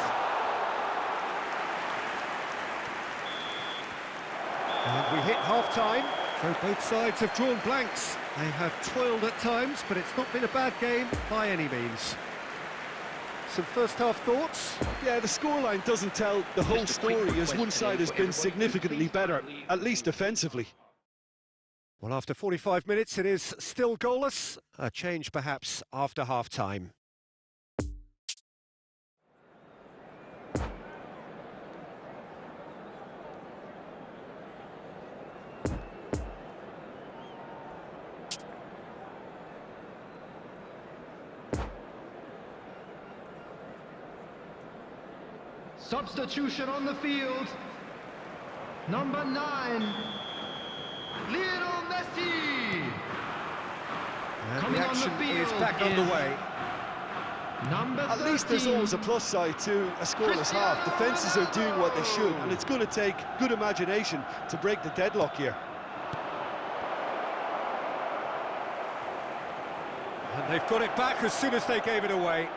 And we hit half-time. So both sides have drawn blanks. They have toiled at times, but it's not been a bad game by any means. Some first-half thoughts? Yeah, the scoreline doesn't tell the whole story, as one side has been significantly better, at least offensively. Well, after 45 minutes, it is still goalless. A change, perhaps, after half-time. Substitution on the field. Number 9, Lionel Messi. And Coming the on the action field is back underway. Number 13. At least there's always a plus side to a scoreless half. Defences are doing what they should, and it's going to take good imagination to break the deadlock here. And they've got it back as soon as they gave it away.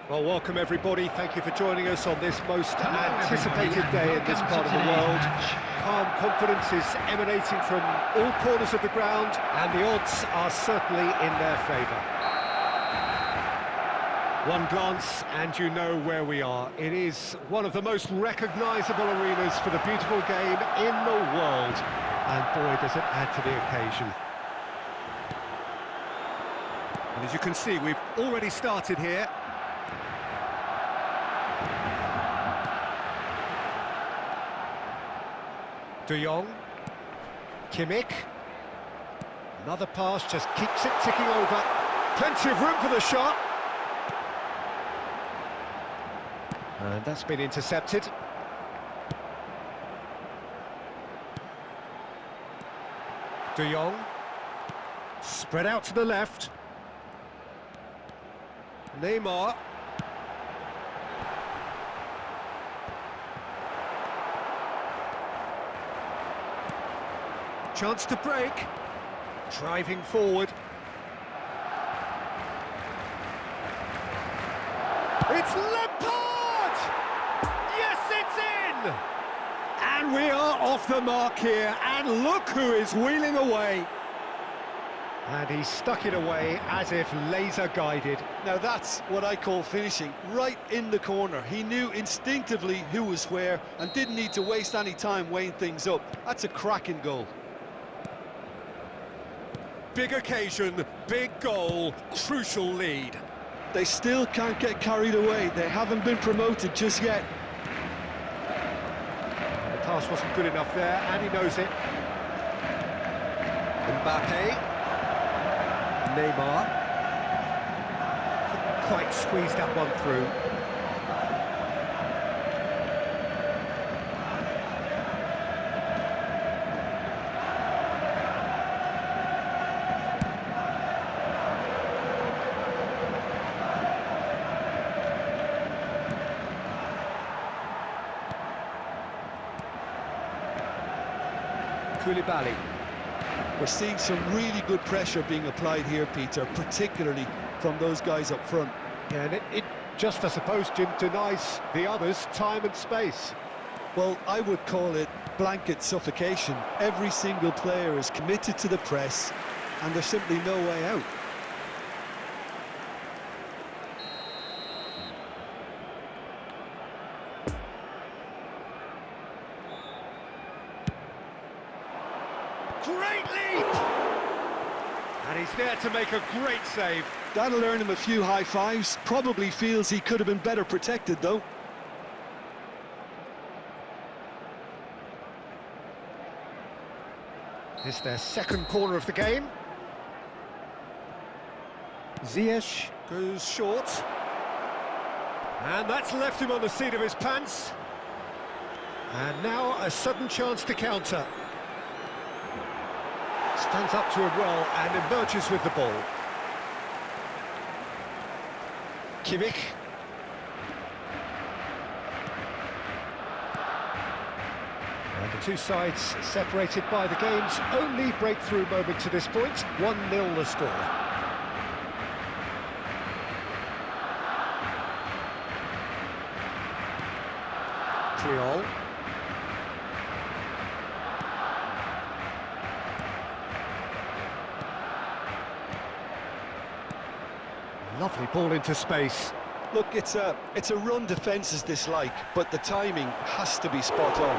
Well, welcome everybody. Thank you for joining us on this most anticipated day in this part of the world. Calm confidence is emanating from all corners of the ground, and the odds are certainly in their favour. One glance and you know where we are. It is one of the most recognisable arenas for the beautiful game in the world. And boy, does it add to the occasion. And as you can see, we've already started here. De Jong, Kimmich, another pass, just keeps it ticking over. Plenty of room for the shot. And that's been intercepted. De Jong, spread out to the left. Neymar. Chance to break, driving forward. It's Lampard! Yes, it's in! And we are off the mark here, and look who is wheeling away. And he stuck it away as if laser-guided. Now that's what I call finishing, right in the corner. He knew instinctively who was where and didn't need to waste any time weighing things up. That's a cracking goal. Big occasion, big goal, crucial lead. They still can't get carried away. They haven't been promoted just yet. The pass wasn't good enough there, and he knows it. Mbappe. Neymar. Couldn't quite squeeze that one through. Koulibaly. We're seeing some really good pressure being applied here, Peter, particularly from those guys up front. Yeah, and it just, I suppose, Jim, denies the others time and space. Well, I would call it blanket suffocation. Every single player is committed to the press, and there's simply no way out. Great leap! And he's there to make a great save. That'll earn him a few high fives. Probably feels he could have been better protected, though. This is their second corner of the game. Ziyech goes short. And that's left him on the seat of his pants. And now a sudden chance to counter. Stands up to it well and emerges with the ball. Kimmich. And the two sides separated by the game's only breakthrough moment to this point. 1-0 the score. Triol. Lovely ball into space. Look, it's a run defence's dislike, but the timing has to be spot on.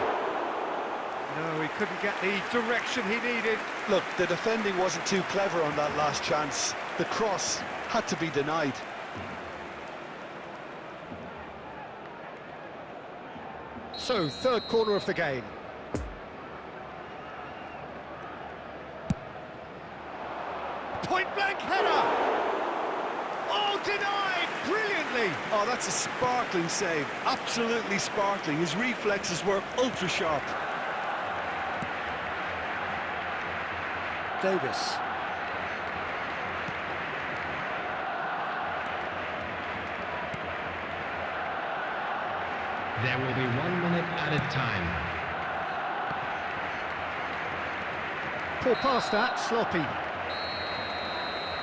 No, he couldn't get the direction he needed. Look, the defending wasn't too clever on that last chance. The cross had to be denied. So, third corner of the game. Point-blank header! Oh, denied! Brilliantly! Oh, that's a sparkling save. Absolutely sparkling. His reflexes were ultra-sharp. Davis. There will be 1 minute added time. Poor pass that, sloppy.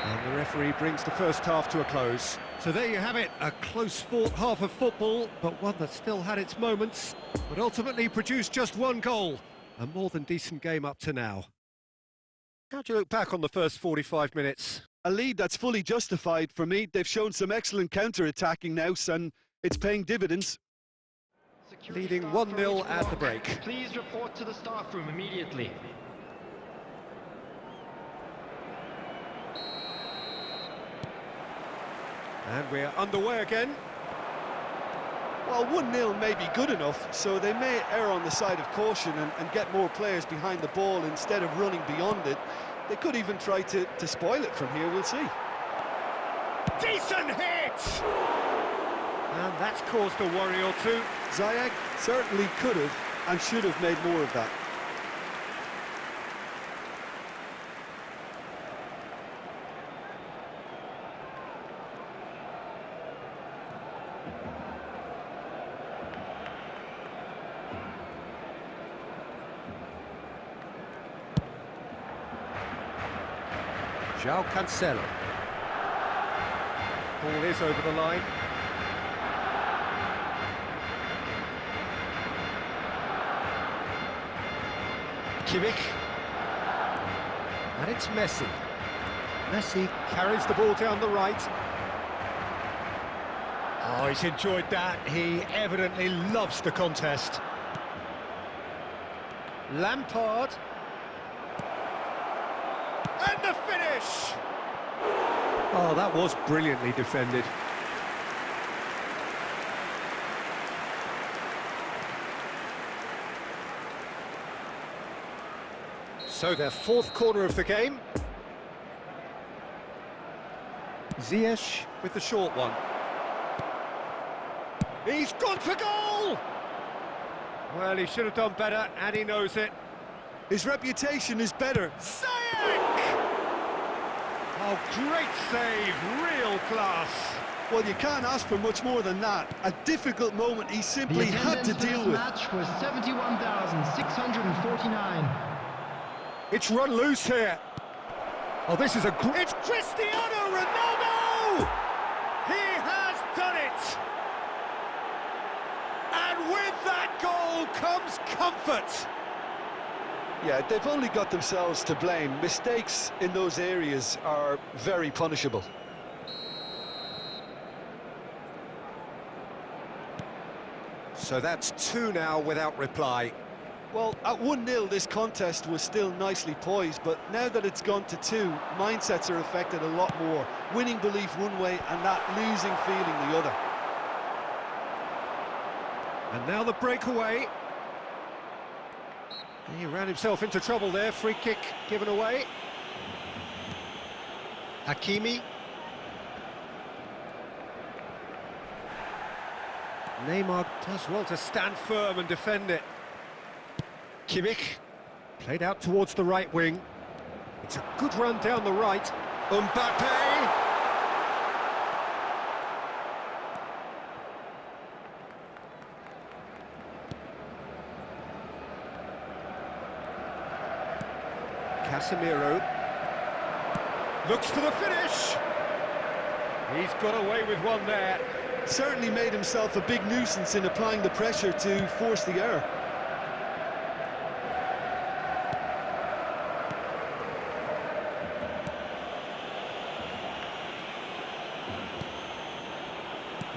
And the referee brings the first half to a close. So there you have it, a close-fought half of football, but one that still had its moments, but ultimately produced just one goal. A more than decent game up to now. How do you look back on the first 45 minutes? A lead that's fully justified for me. They've shown some excellent counter-attacking now, and it's paying dividends. Leading 1-0 at the break. Please report to the staff room immediately. And we're underway again. Well, 1-0 may be good enough, so they may err on the side of caution and get more players behind the ball instead of running beyond it. They could even try to spoil it from here, we'll see. Decent hit! And that's caused a worry or two. Ziyech certainly could have and should have made more of that. João Cancelo. Ball is over the line. Kimmich. And it's Messi. Messi carries the ball down the right. Oh, he's enjoyed that. He evidently loves the contest. Lampard. And the finish! Oh, that was brilliantly defended. So their fourth corner of the game. Ziyech with the short one. He's gone for goal! Well, he should have done better, and he knows it. His reputation is better. Ziyech! Oh, great save, real class. Well, you can't ask for much more than that. A difficult moment he simply had to deal with. The match was 71,649. It's run loose here. Oh, this is it's Cristiano Ronaldo! He has done it! And with that goal comes comfort. Yeah, they've only got themselves to blame. Mistakes in those areas are very punishable. So that's two now without reply. Well, at 1-0, this contest was still nicely poised, but now that it's gone to 2, mindsets are affected a lot more. Winning belief one way and that losing feeling the other. And now the breakaway. He ran himself into trouble there, free kick given away. Hakimi. Neymar does well to stand firm and defend it. Kimmich, played out towards the right wing. It's a good run down the right. Mbappe! Casemiro looks for the finish. He's got away with one there. Certainly made himself a big nuisance in applying the pressure to force the error.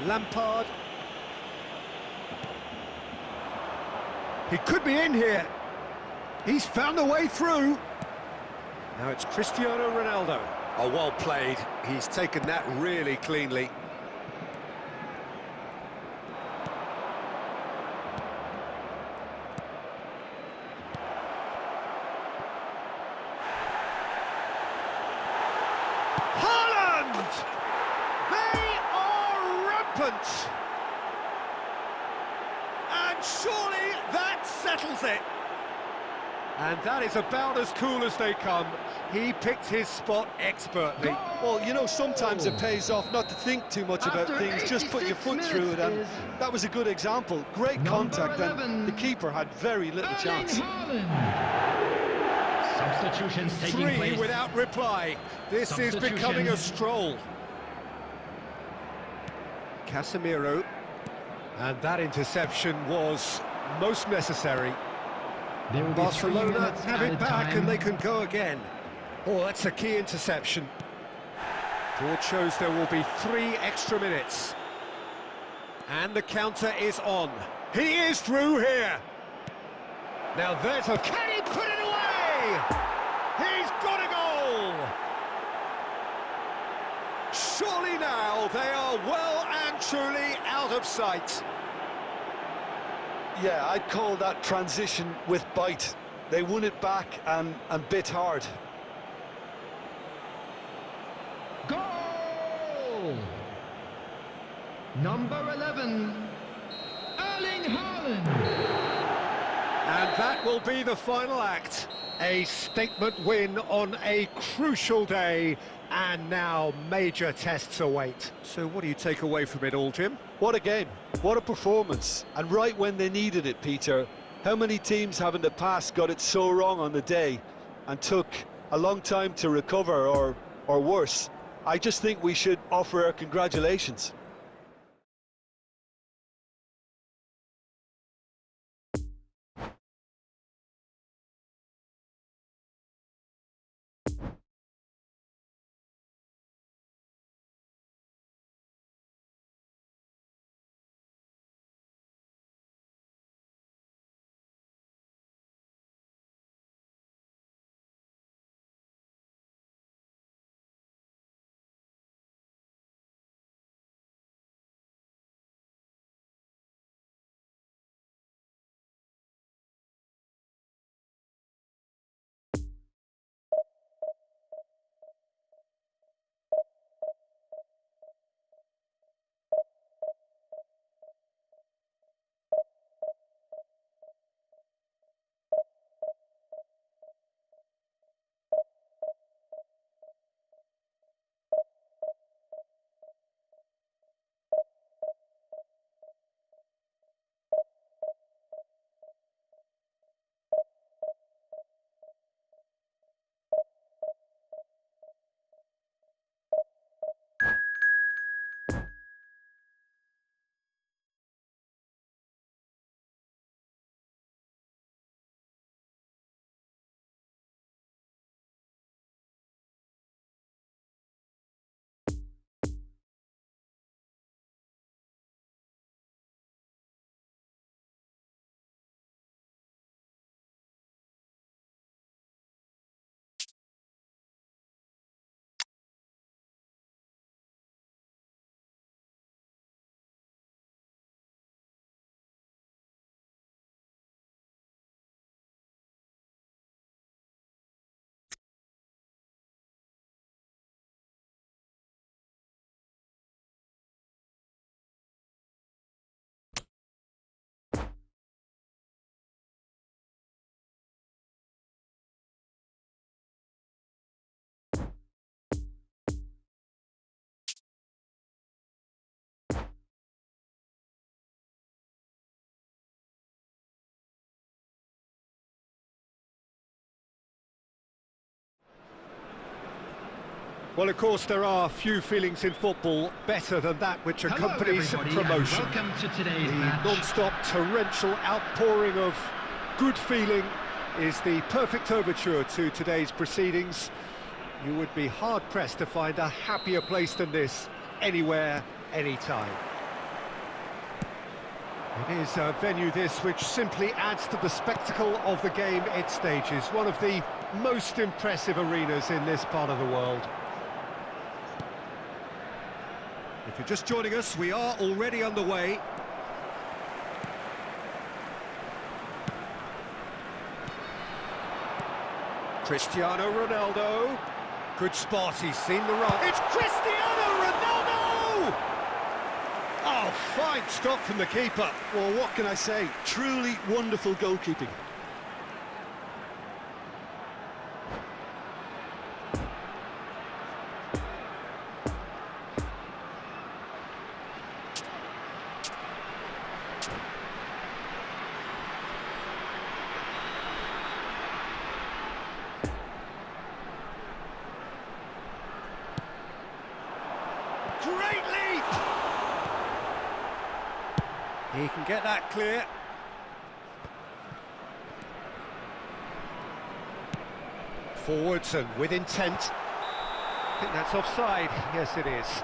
Lampard. He could be in here. He's found a way through. Now it's Cristiano Ronaldo. Oh, well played. He's taken that really cleanly. Haaland! They are rampant! And surely that settles it. And that is about as cool as they come. He picked his spot expertly. Well, you know, sometimes it pays off not to think too much about things, just put your foot through it, and that was a good example. Great contact, and the keeper had very little chance. Substitutions taking place. Three without reply. This is becoming a stroll. Casemiro. And that interception was most necessary. Barcelona have it back and they can go again. Oh, that's a key interception. Board shows there will be 3 extra minutes. And the counter is on. He is through here. Now there's a... Can he put it away? He's got a goal! Surely now they are well and truly out of sight. Yeah, I'd call that transition with bite. They won it back and bit hard. Goal! Number 11, Erling Haaland. And that will be the final act. A statement win on a crucial day, and now major tests await. So what do you take away from it all, Jim? What a game, what a performance, and right when they needed it, Peter. How many teams have in the past got it so wrong on the day and took a long time to recover, or worse? I just think we should offer our congratulations. Well, of course, there are few feelings in football better than that which accompanies promotion. Welcome to today's match. Non-stop torrential outpouring of good feeling is the perfect overture to today's proceedings. You would be hard-pressed to find a happier place than this, anywhere, anytime. It is a venue this which simply adds to the spectacle of the game it stages. One of the most impressive arenas in this part of the world. If you're just joining us, we are already underway. Cristiano Ronaldo. Good spot, he's seen the run. It's Cristiano Ronaldo! Oh, fine stop from the keeper. Well, what can I say? Truly wonderful goalkeeping. Great leap! He can get that clear. Forwards and with intent. I think that's offside. Yes, it is.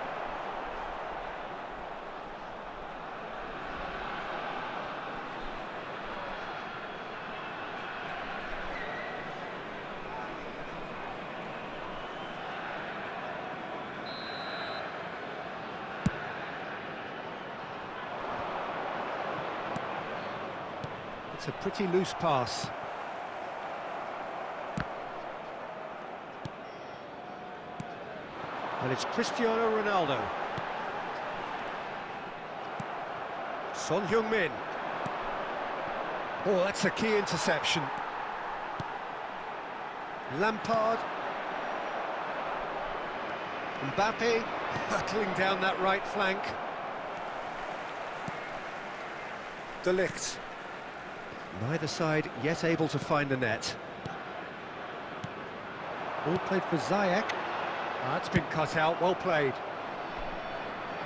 It's a pretty loose pass. And it's Cristiano Ronaldo. Son Heung-min. Oh, that's a key interception. Lampard. Mbappe battling down that right flank. De Ligt. Neither side yet able to find the net. Ball played for Ziyech. That's been cut out, well played.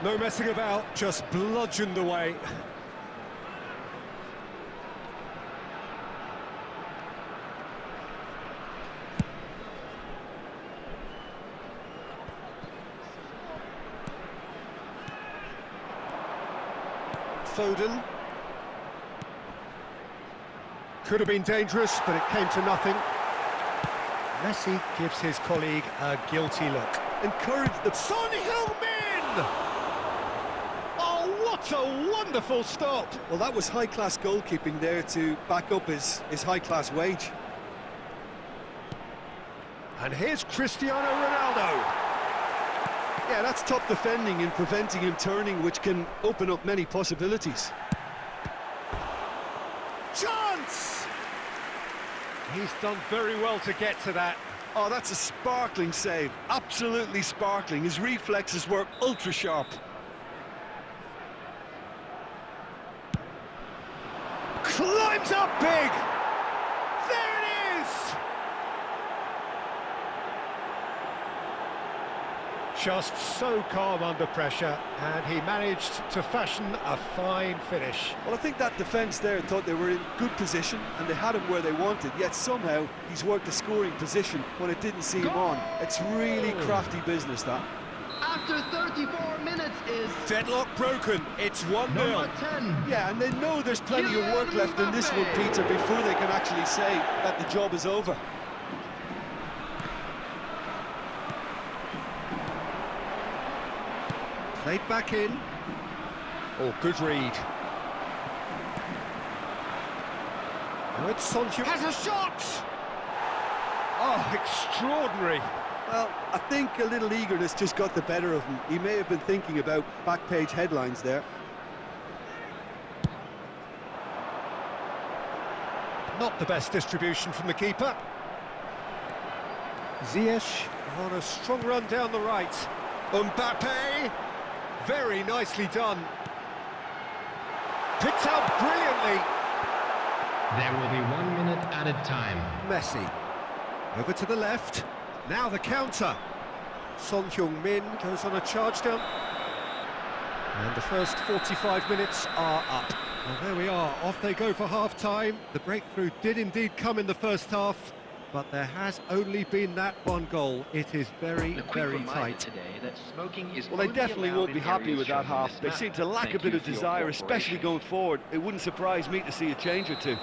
No messing about, just bludgeoned away. Foden. Could have been dangerous, but it came to nothing. Messi gives his colleague a guilty look. Encourage the... Son Heung-min! Oh, what a wonderful stop! Well, that was high-class goalkeeping there to back up his high-class wage. And here's Cristiano Ronaldo. Yeah, that's top defending and preventing him turning, which can open up many possibilities. Chance! He's done very well to get to that. Oh, that's a sparkling save. Absolutely sparkling. His reflexes were ultra sharp. Climbs up big! There it is! Just so calm under pressure, and he managed to fashion a fine finish. Well, I think that defence there thought they were in good position and they had him where they wanted, yet somehow he's worked a scoring position when it didn't see him on. It's really crafty business, that. After 34 minutes is... Deadlock broken, it's 1-0. Number 10. Yeah, and they know there's plenty of work left in this one, Peter, before they can actually say that the job is over. Played back in. Oh, good read. Now it's Son Heung-min. Has a shot! Oh, extraordinary. Well, I think a little eagerness just got the better of him. He may have been thinking about back-page headlines there. Not the best distribution from the keeper. Ziyech on a strong run down the right. Mbappe, very nicely done. Picked out brilliantly. There will be 1 minute added time. Messi, over to the left. Now the counter. Son Heung-min goes on a charge down. And the first 45 minutes are up. Well, there we are, off they go for half-time. The breakthrough did indeed come in the first half, but there has only been that one goal. It is very, very tight. Today that smoking is Well, they definitely won't be happy with that half. They seem to lack a bit of desire, especially going forward. It wouldn't surprise me to see a change or two.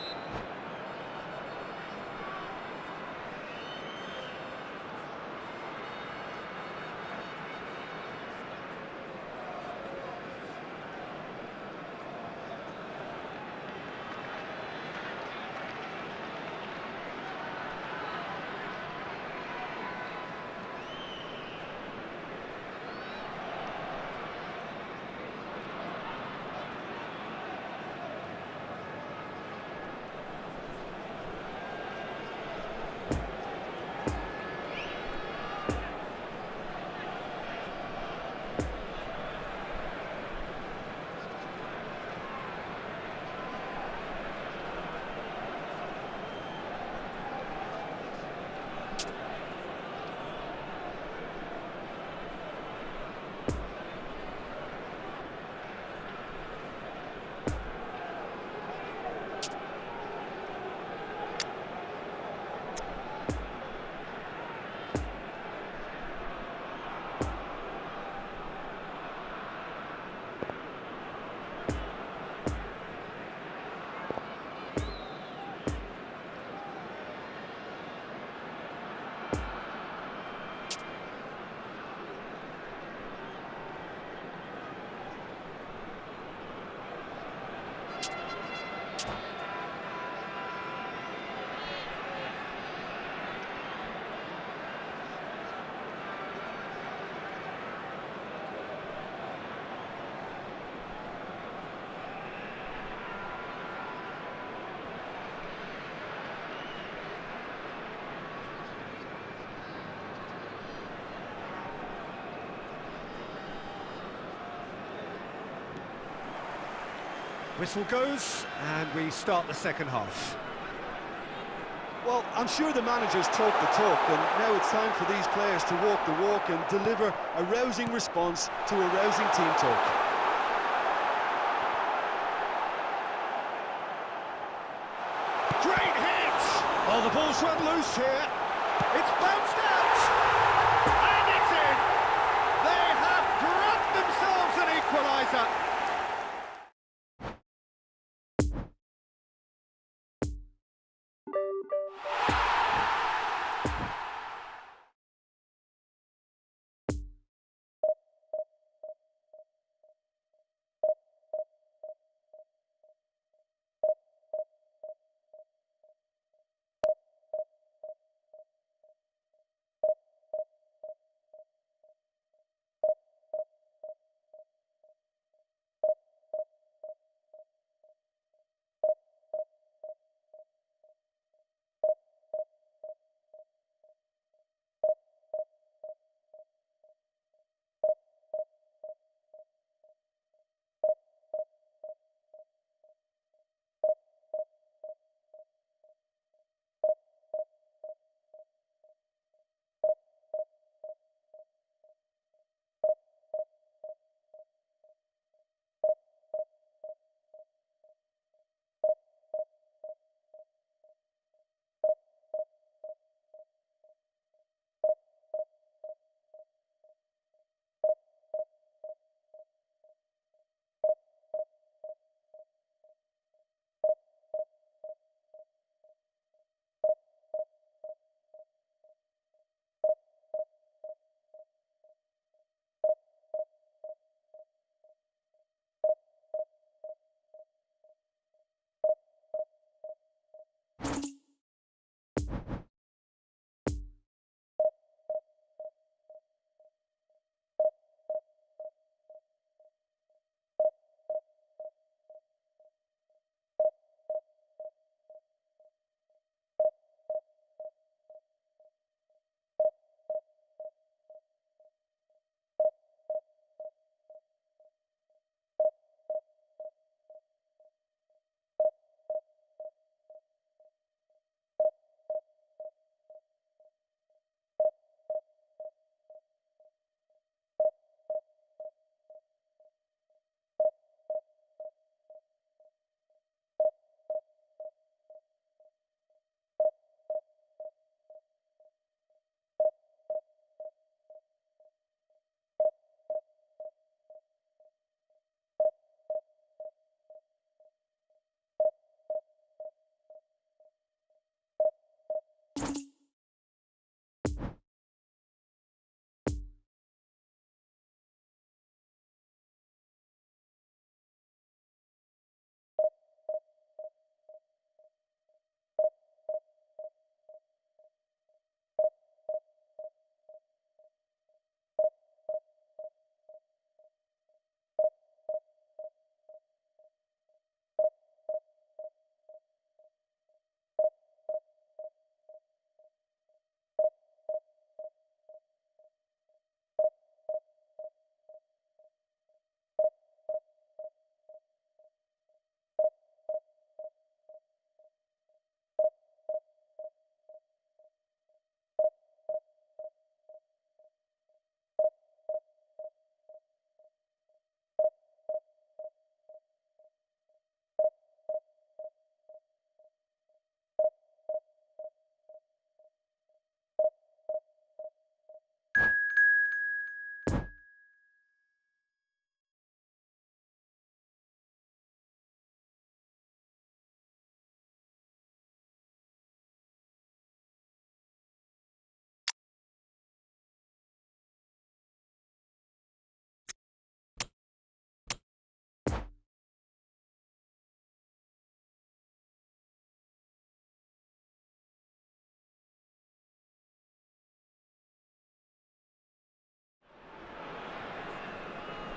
Whistle goes, and we start the second half. Well, I'm sure the managers talk the talk, and now it's time for these players to walk the walk and deliver a rousing response to a rousing team talk. Great hit! Oh, the ball's run loose here. It's bounced out! And it's in! They have grabbed themselves an equaliser.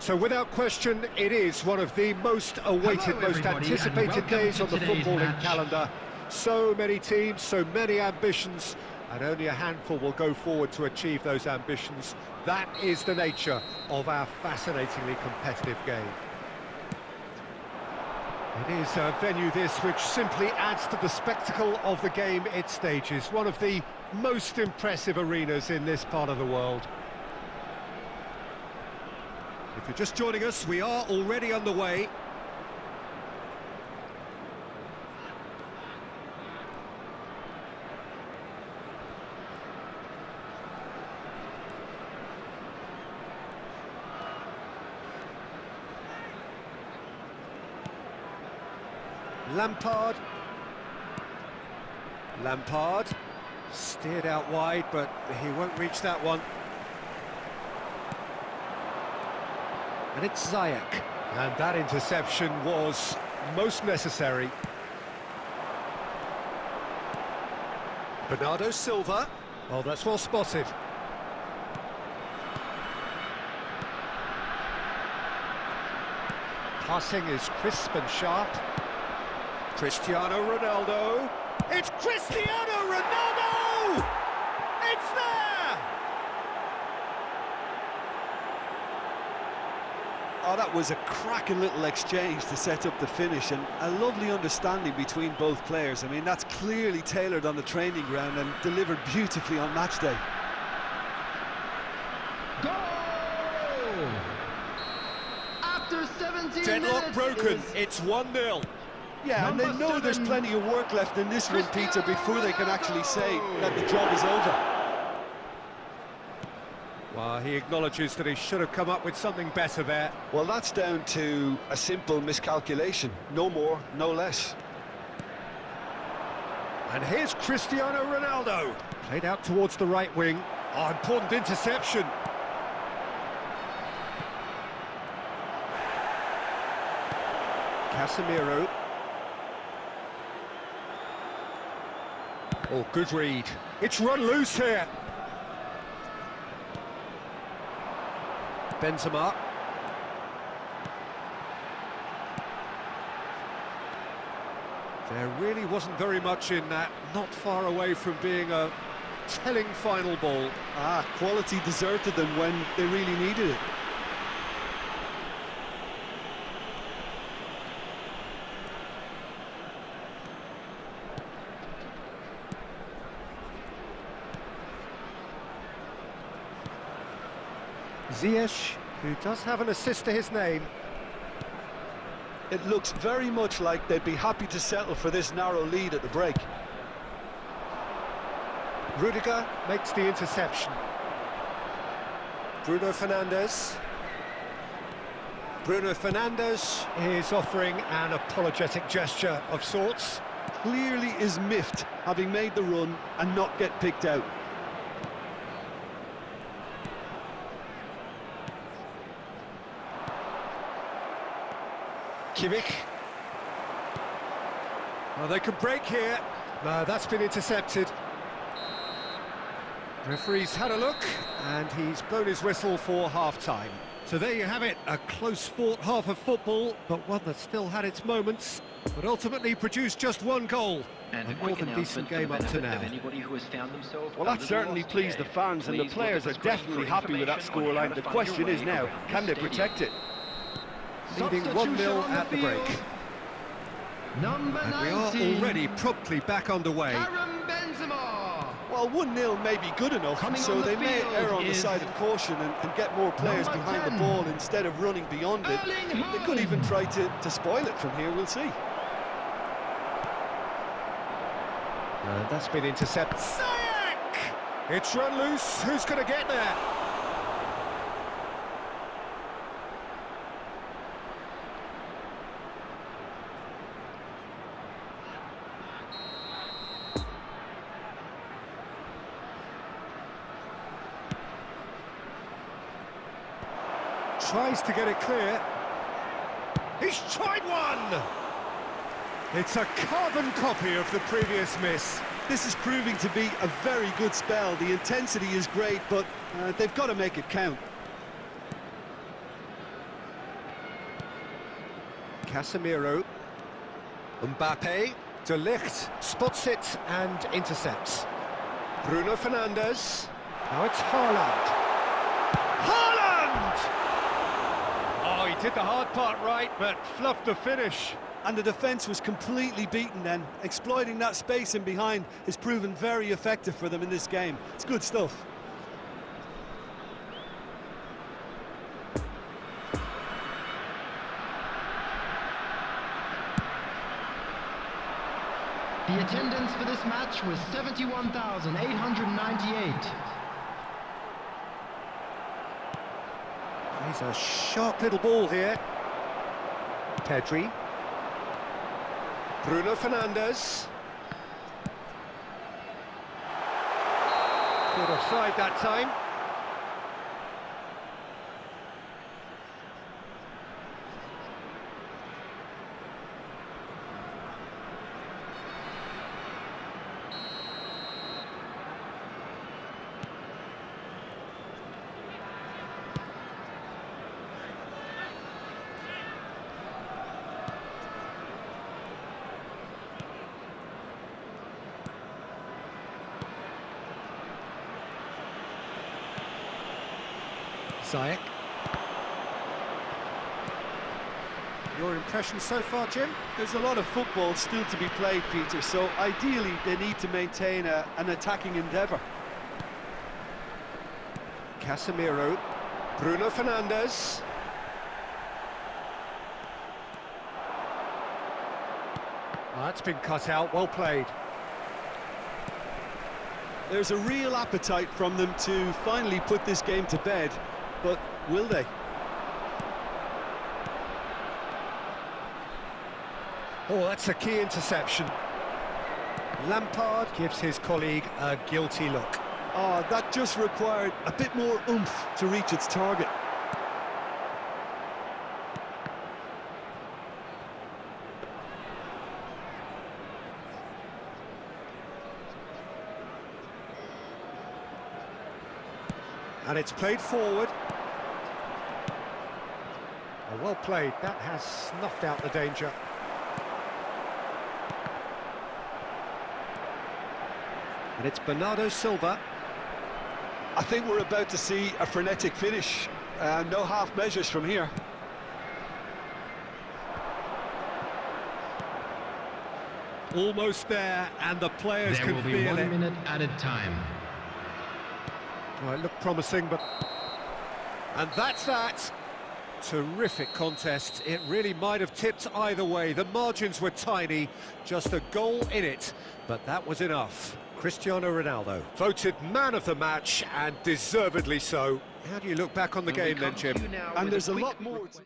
So without question, it is one of the most awaited, most anticipated days on the footballing calendar. So many teams, so many ambitions, and only a handful will go forward to achieve those ambitions. That is the nature of our fascinatingly competitive game. It is a venue this which simply adds to the spectacle of the game it stages. One of the most impressive arenas in this part of the world. If you're just joining us, we are already underway. Lampard steered out wide, but he won't reach that one. And it's Ziyech, and that interception was most necessary. Bernardo Silva, well, that's well spotted. Passing is crisp and sharp. Cristiano Ronaldo. It's Cristiano Ronaldo! It's there! Oh, that was a cracking little exchange to set up the finish, and a lovely understanding between both players. I mean, that's clearly tailored on the training ground and delivered beautifully on match day. Goal! After 17 Deadlock minutes, broken, it's 1-0. Yeah, and they know there's plenty of work left in this one, Peter, before they can actually say that the job is over. Well, he acknowledges that he should have come up with something better there. Well, that's down to a simple miscalculation. No more, no less. And here's Cristiano Ronaldo. Played out towards the right wing. Oh, important interception. Casemiro. Oh, good read. It's run loose here. Benzema. There really wasn't very much in that, not far away from being a telling final ball. Ah, quality deserted them when they really needed it. Ziyech, who does have an assist to his name. It looks very much like they'd be happy to settle for this narrow lead at the break. Rudiger makes the interception. Bruno Fernandes. Bruno Fernandes is offering an apologetic gesture of sorts. Clearly is miffed, having made the run and not get picked out. Kimmich. Well, they can break here. No, that's been intercepted. Referee's had a look, and he's blown his whistle for half-time. So there you have it, a close-fought half of football, but one that still had its moments, but ultimately produced just one goal. And A more than decent game up to now. Well, that certainly pleased the fans, and the players are definitely happy with that scoreline. The question is now, can they protect it? Leading 1-0 at the break. Number And we 19, are already promptly back underway. Benzema. Well, 1-0 may be good enough, Coming so on the they may field err on the is side of caution and get more players number behind 10. the ball instead of running beyond it. They could even try to spoil it from here, we'll see. That's been intercepted. Ziyech! It's run loose. Who's going to get there? Tries to get it clear. He's tried one! It's a carbon copy of the previous miss. This is proving to be a very good spell. The intensity is great, but they've got to make it count. Casemiro. Mbappe. De Ligt spots it and intercepts. Bruno Fernandes. Now it's Haaland. Haaland! Oh, he did the hard part right, but fluffed the finish. And the defence was completely beaten then. Exploiting that space in behind has proven very effective for them in this game. It's good stuff. The attendance for this match was 71,898. He's a sharp little ball here. Pedri. Bruno Fernandes. Caught offside that time. Ziyech. Your impression so far, Jim? There's a lot of football still to be played, Peter, so ideally they need to maintain an attacking endeavour. Casemiro. Bruno Fernandes. Oh, that's been cut out, well played. There's a real appetite from them to finally put this game to bed, but will they? Oh, that's a key interception. Lampard gives his colleague a guilty look. Oh, that just required a bit more oomph to reach its target. And it's played forward. Oh, well played, that has snuffed out the danger. And it's Bernardo Silva. I think we're about to see a frenetic finish. No half measures from here. Almost there, and the players can feel it. There will be 1 minute added time. Well, it looked promising, but... And that's that. Terrific contest. It really might have tipped either way. The margins were tiny, just a goal in it, but that was enough. Cristiano Ronaldo, voted man of the match, and deservedly so. How do you look back on the game then, Jim? And there's a lot more to...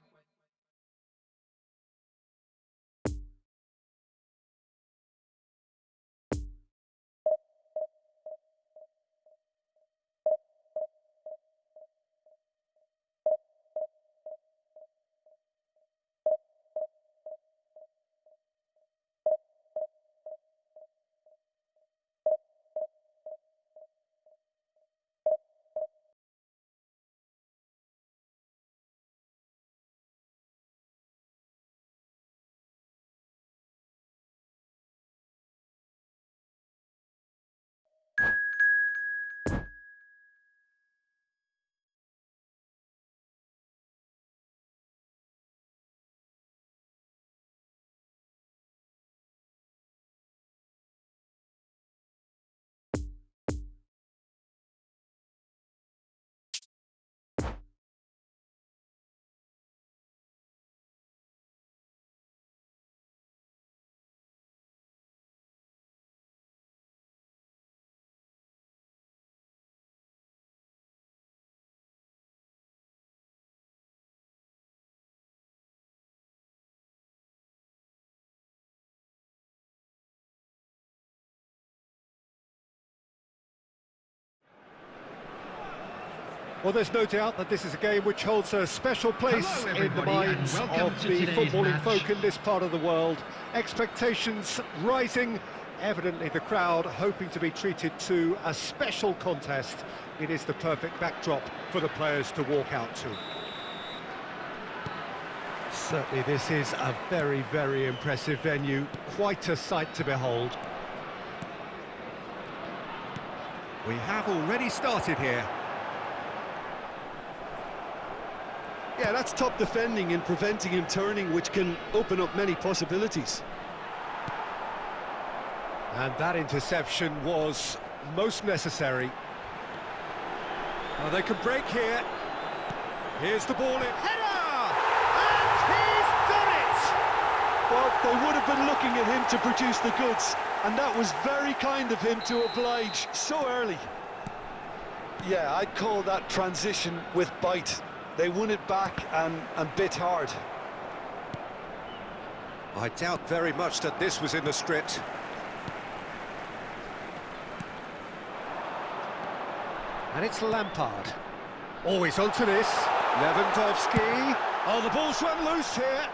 Well, there's no doubt that this is a game which holds a special place in the minds of the footballing folk in this part of the world. Expectations rising, evidently the crowd hoping to be treated to a special contest. It is the perfect backdrop for the players to walk out to. Certainly this is a very, very impressive venue. Quite a sight to behold. We have already started here. Yeah, that's top defending and preventing him turning, which can open up many possibilities. And that interception was most necessary. Well, they can break here. Here's the ball in. Header! And he's done it! Well, they would have been looking at him to produce the goods, and that was very kind of him to oblige so early. Yeah, I'd call that transition with bite. They won it back and bit hard. I doubt very much that this was in the script. And it's Lampard. Always onto this. Lewandowski. Oh, the ball's run loose here.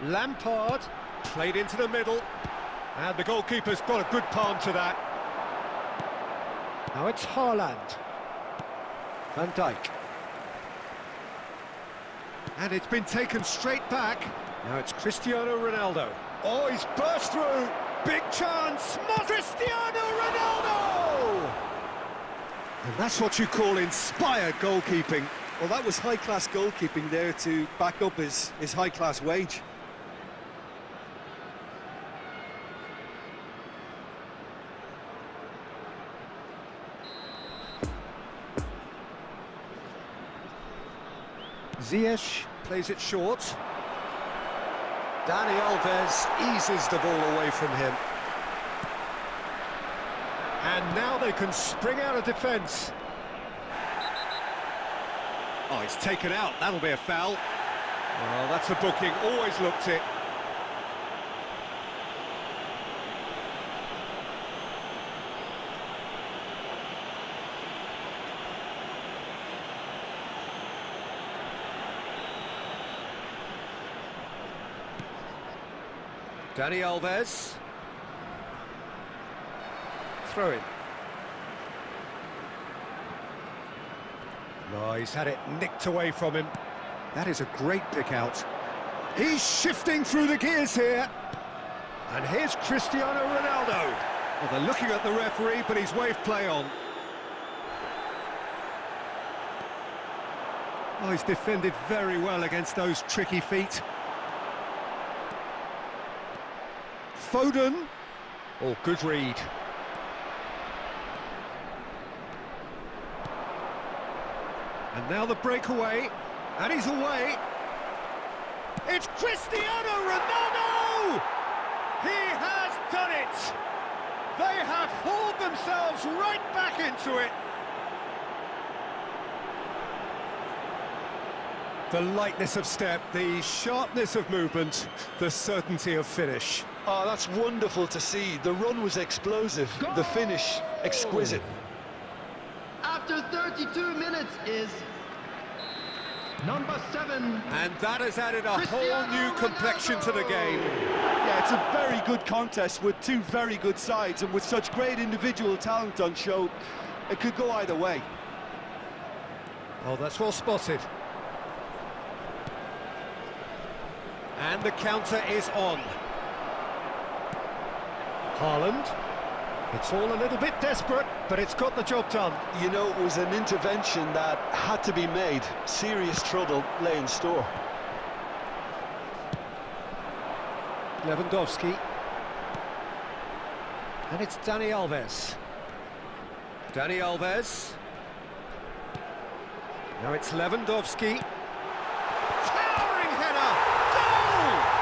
Lampard played into the middle. And the goalkeeper's got a good palm to that. Now it's Haaland. Van Dijk. And it's been taken straight back. Now it's Cristiano Ronaldo. Oh, he's burst through. Big chance. Cristiano Ronaldo! And that's what you call inspired goalkeeping. Well, that was high-class goalkeeping there to back up his high-class wage. Ziyech plays it short. Dani Alves eases the ball away from him. And now they can spring out of defence. Oh, he's taken out. That'll be a foul. Well, that's a booking. Always looked it. Dani Alves. Throw in. No, he's had it nicked away from him. That is a great pick out. He's shifting through the gears here. And here's Cristiano Ronaldo. Well, they're looking at the referee, but he's waved play on. Oh, he's defended very well against those tricky feet. Foden. Oh, good read. And now the breakaway, and he's away. It's Cristiano Ronaldo! He has done it! They have hauled themselves right back into it. The lightness of step, the sharpness of movement, the certainty of finish. Oh, that's wonderful to see. The run was explosive, the finish exquisite. After 32 minutes is number 7. And that has added a whole new complexion to the game. Yeah, it's a very good contest with two very good sides, and with such great individual talent on show, it could go either way. Oh, that's well spotted. And the counter is on. Haaland. It's all a little bit desperate, but it's got the job done. You know, it was an intervention that had to be made. Serious trouble lay in store. Lewandowski. And it's Dani Alves. Dani Alves. Now it's Lewandowski. Towering header! Goal!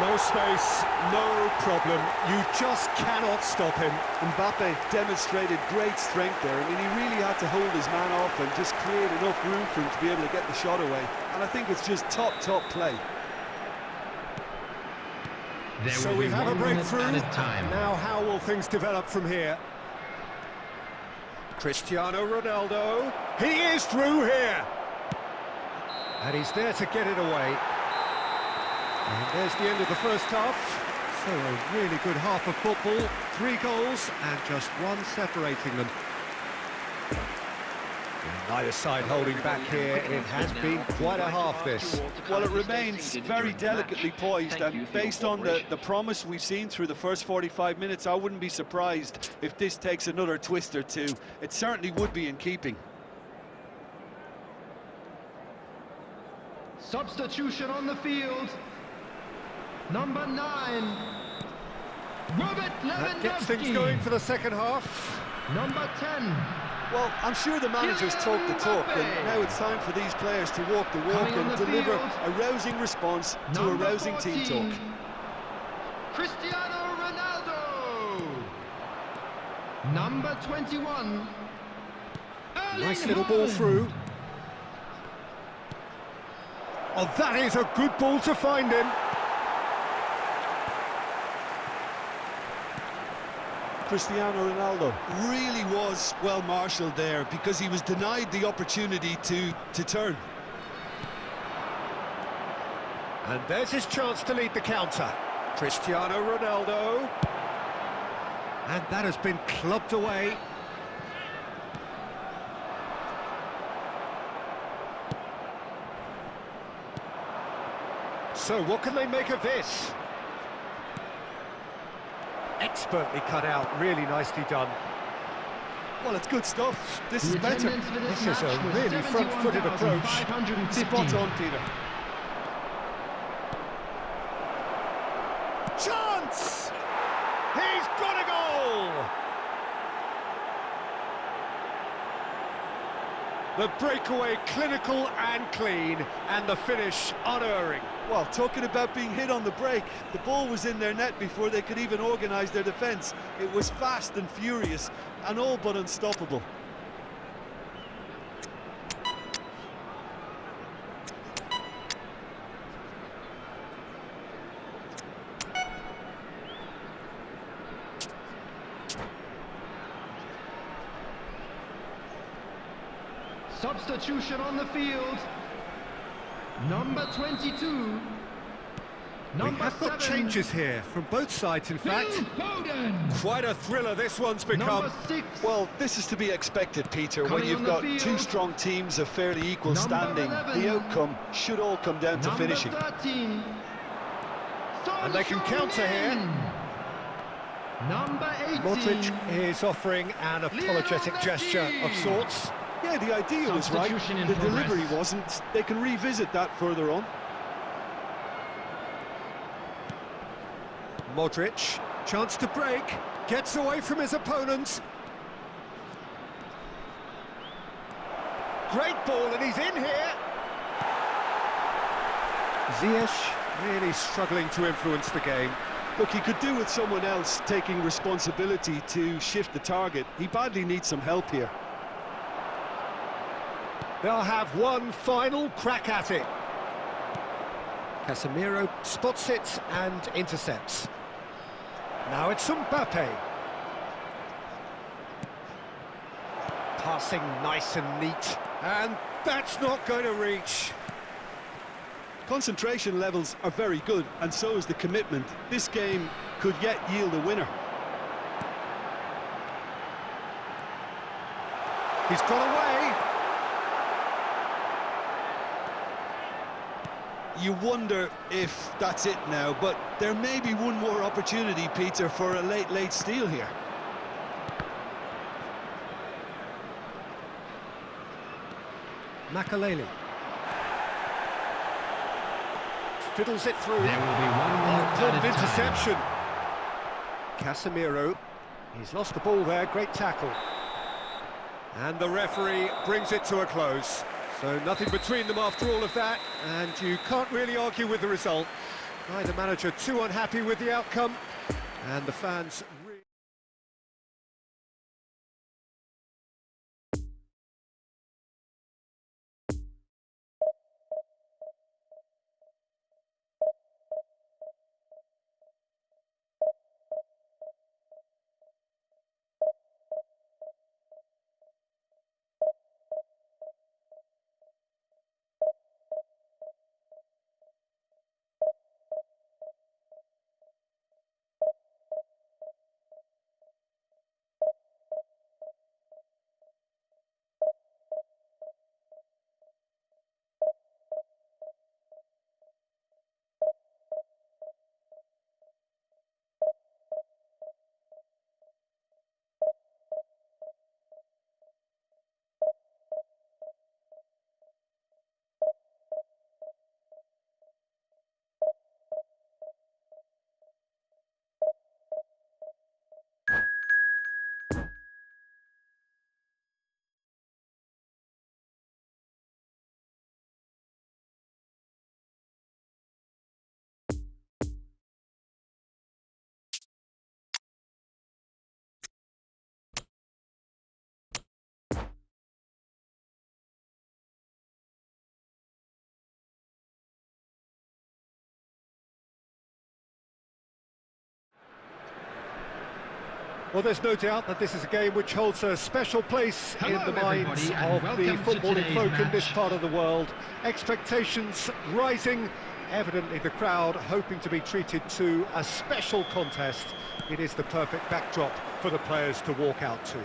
No space, no problem. You just cannot stop him. Mbappe demonstrated great strength there. I mean, he really had to hold his man off and just create enough room for him to be able to get the shot away. And I think it's just top play. So we have a breakthrough. Now how will things develop from here? Cristiano Ronaldo. He is through here. And he's there to get it away. And there's the end of the first half. So a really good half of football. 3 goals and just one separating them. Neither side holding back here. It has been quite a half, this. Well, it remains very delicately poised, and based on the promise we've seen through the first 45 minutes, I wouldn't be surprised if this takes another twist or two. It certainly would be in keeping. Substitution on the field. Number 9. Robert Lewandowski. That gets things going for the second half. Number 10. Well, I'm sure the managers talk the talk, and now it's time for these players to walk the walk and deliver a rousing response to a rousing team talk. Cristiano Ronaldo. Number 21. Nice little ball through. Oh, that is a good ball to find him. Cristiano Ronaldo really was well marshalled there because he was denied the opportunity to turn. And there's his chance to lead the counter. Cristiano Ronaldo. And that has been clubbed away. So what can they make of this? Expertly cut out, really nicely done. Well, it's good stuff. This is better. This is a really front-footed approach. Spot on, Peter. Chance! He's got a goal! The breakaway clinical and clean, and the finish unerring. Well, talking about being hit on the break, the ball was in their net before they could even organise their defence. It was fast and furious, and all but unstoppable. Substitution on the field. Number 22. We have got changes here from both sides, in fact. Quite a thriller this one's become. Number 6. Well, this is to be expected, Peter, when you've got two strong teams of fairly equal standing. The outcome should all come down to finishing. 13. And they can counter here. Number 18. Modric is offering an apologetic gesture of sorts. Yeah, the idea was right. The delivery wasn't. They can revisit that further on. Modric, chance to break, gets away from his opponents. Great ball, and he's in here. Ziyech really struggling to influence the game. Look, he could do with someone else taking responsibility to shift the target. He badly needs some help here. They'll have one final crack at it. Casemiro spots it and intercepts. Now it's Mbappe. Passing nice and neat. And that's not going to reach. Concentration levels are very good, and so is the commitment. This game could yet yield a winner. He's got away. You wonder if that's it now, but there may be one more opportunity, Peter, for a late steal here. Makaleli. Fiddles it through. There will be one more Good interception. Casemiro. He's lost the ball there. Great tackle. And the referee brings it to a close. So nothing between them after all of that, and you can't really argue with the result. Neither manager too unhappy with the outcome, and the fans Well, there's no doubt that this is a game which holds a special place in the minds of the footballing folk in this part of the world. Expectations rising, evidently the crowd hoping to be treated to a special contest. It is the perfect backdrop for the players to walk out to.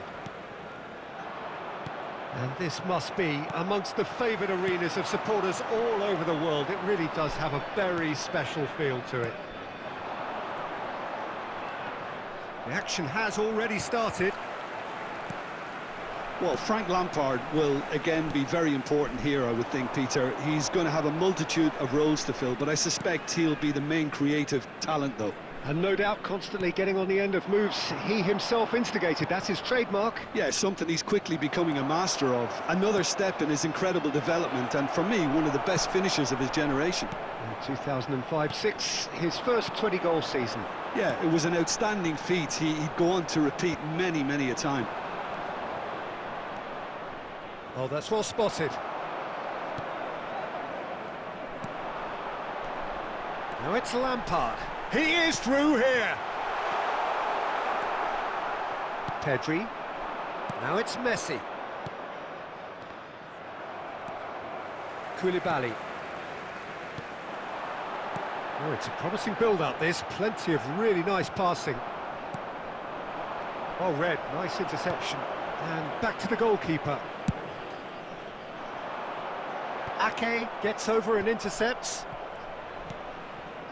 And this must be amongst the favoured arenas of supporters all over the world. It really does have a very special feel to it. The action has already started. Well, Frank Lampard will again be very important here, I would think, Peter. He's going to have a multitude of roles to fill, but I suspect he'll be the main creative talent, though. And no doubt constantly getting on the end of moves he himself instigated. That's his trademark. Yeah, something he's quickly becoming a master of. Another step in his incredible development, and for me, one of the best finishers of his generation. In 2005-06, his first 20-goal season. Yeah, it was an outstanding feat. He'd go on to repeat many, many a time. Oh, that's well spotted. Now it's Lampard. He is through here. Pedri. Now it's Messi. Koulibaly. Oh, it's a promising build-up, this. Plenty of really nice passing. Oh, Red, nice interception. And back to the goalkeeper. Ake gets over and intercepts.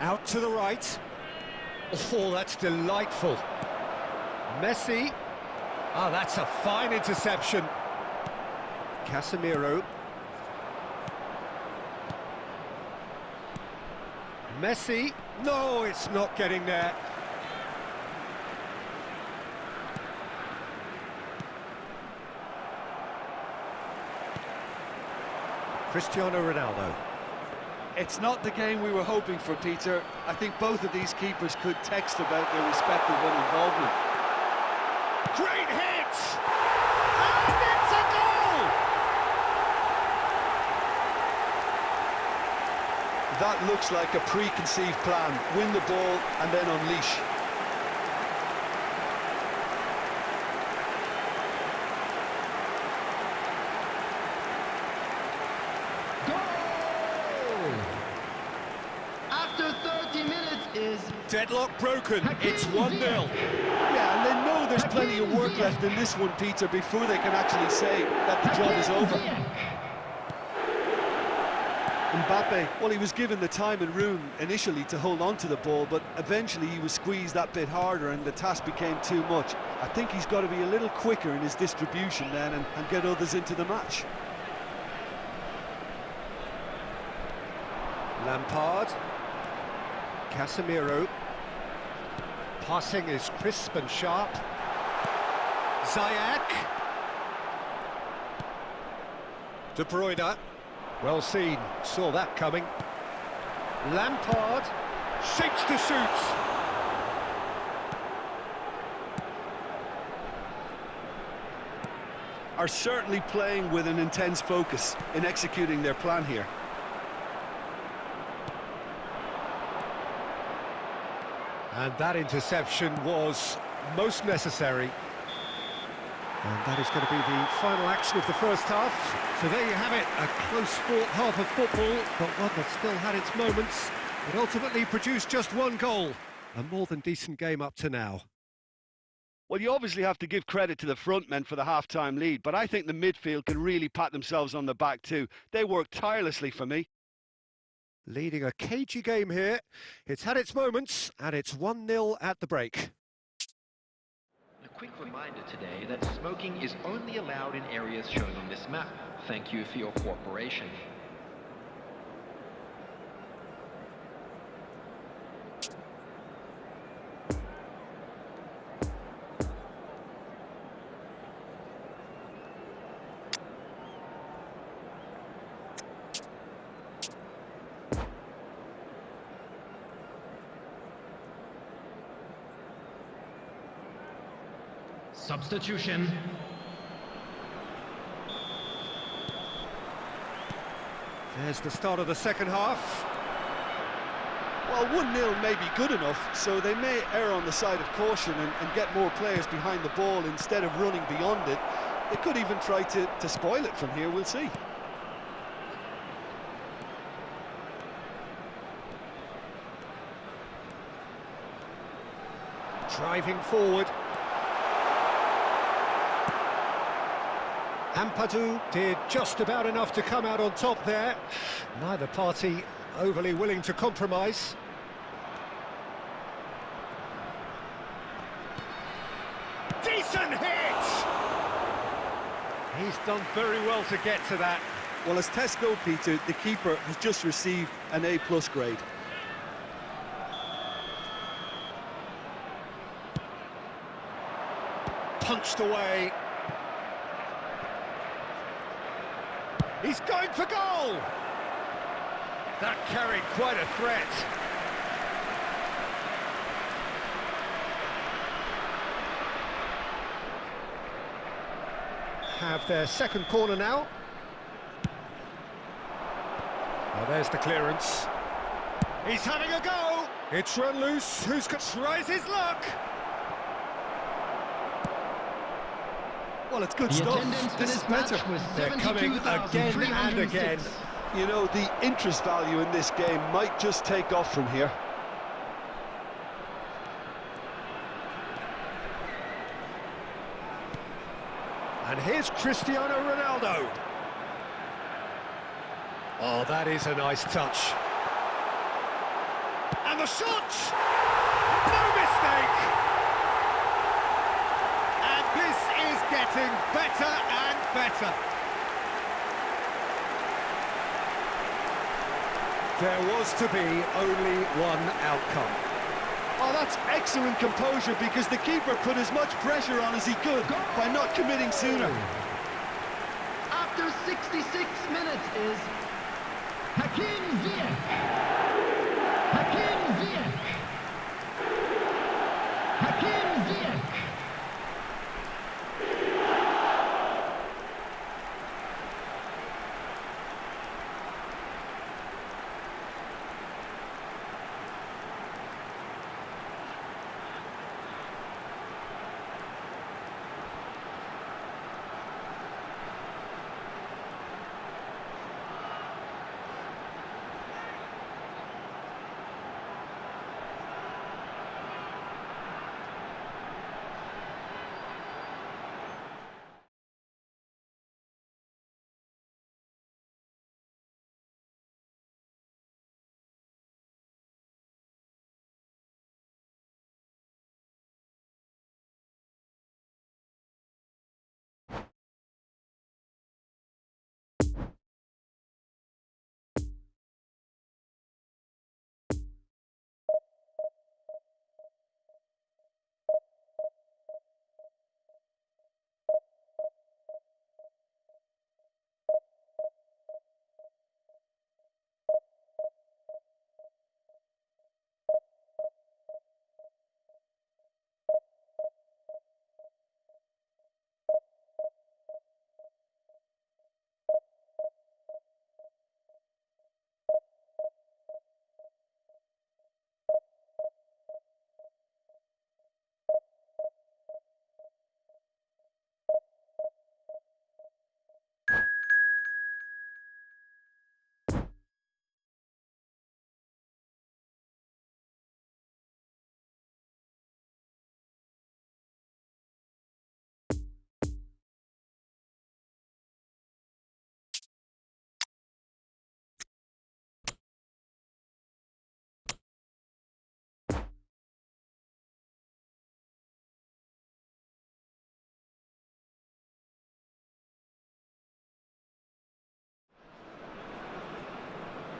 Out to the right. Oh, that's delightful. Messi. Ah, that's a fine interception. Casemiro. Messi. No, it's not getting there. Cristiano Ronaldo. It's not the game we were hoping for, Peter. I think both of these keepers could text about their respective involvement. Great hit! And it's a goal! That looks like a preconceived plan. Win the ball and then unleash. Deadlock broken, it's 1-0. Yeah, and they know there's plenty of work left in this one, Peter, before they can actually say that the job is over. Mbappe, well, he was given the time and room initially to hold on to the ball, but eventually he was squeezed that bit harder and the task became too much. I think he's got to be a little quicker in his distribution then and get others into the match. Lampard. Casemiro. Passing is crisp and sharp. Ziyech. De Bruyne. Well seen, saw that coming. Lampard shapes to shoot. Are certainly playing with an intense focus in executing their plan here. And that interception was most necessary. And that is going to be the final action of the first half. So there you have it, a close-fought half of football, but one that still had its moments. It ultimately produced just one goal. A more than decent game up to now. Well, you obviously have to give credit to the front men for the half-time lead, but I think the midfield can really pat themselves on the back too. They worked tirelessly for me. Leading a cagey game here. It's had its moments, and it's 1-0 at the break. A quick reminder today that smoking is only allowed in areas shown on this map. Thank you for your cooperation. Substitution. There's the start of the second half. Well, 1-0 may be good enough, so they may err on the side of caution and get more players behind the ball instead of running beyond it. They could even try to spoil it from here, we'll see. Driving forward. Ampadu did just about enough to come out on top there. Neither party overly willing to compromise. Decent hit! He's done very well to get to that. Well, as tests go, Peter, the keeper has just received an A+ grade. Punched away. He's going for goal! That carried quite a threat. Have their second corner now. Well, there's the clearance. He's having a go! It's run loose. Who's got... tries his luck! Well, it's good The stuff. attendance for This is better. match was They're coming again and again. You know, the interest value in this game might just take off from here. And here's Cristiano Ronaldo. Oh, that is a nice touch. And the shot! No mistake! And this is getting better and better. There was to be only one outcome. Oh, that's excellent composure, because the keeper put as much pressure on as he could by not committing sooner. After 66 minutes is Hakim Ziyech. Hakim Ziyech. Hakim Ziyech.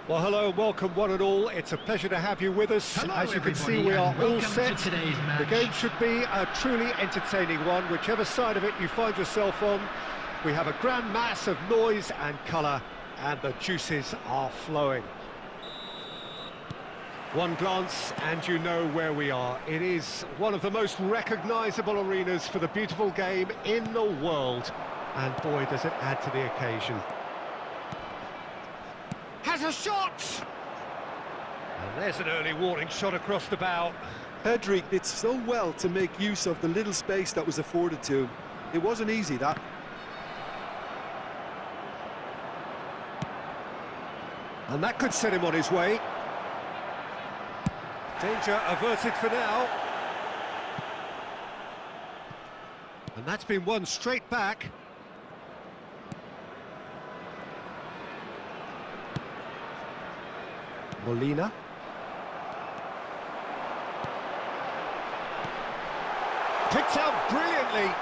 Well, hello, welcome one and all. It's a pleasure to have you with us. Hello, As you can see, everybody, we are and all welcome set. to today's match. The game should be a truly entertaining one, whichever side of it you find yourself on. We have a grand mass of noise and colour, and the juices are flowing. One glance and you know where we are. It is one of the most recognisable arenas for the beautiful game in the world. And boy, does it add to the occasion. Has a shot! And there's an early warning shot across the bow. Pedri did so well to make use of the little space that was afforded to him. It wasn't easy, that. And that could set him on his way. Danger averted for now. And that's been won straight back. Molina. Picked out brilliantly.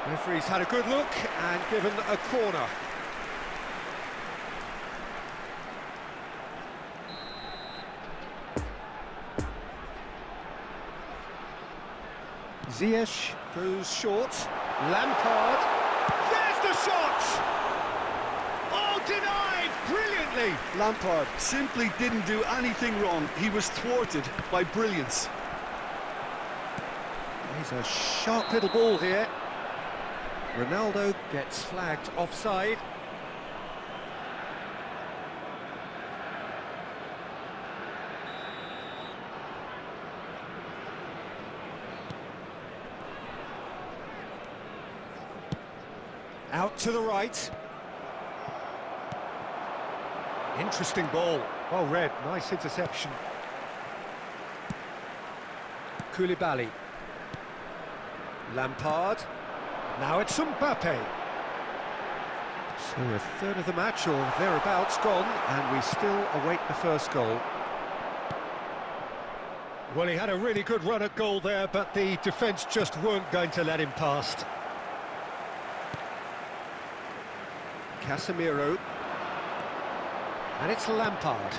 Referee's had a good look and given a corner. Ziyech goes short. Lampard. There's the shot! Oh, denied brilliantly! Lampard simply didn't do anything wrong. He was thwarted by brilliance. There's a sharp little ball here. Ronaldo gets flagged offside. Out to the right. Interesting ball. Well read, nice interception. Koulibaly. Lampard. Now it's Mbappe. So a third of the match or thereabouts gone, and we still await the first goal. Well, he had a really good run at goal there, but the defence just weren't going to let him past. Casemiro. And it's Lampard.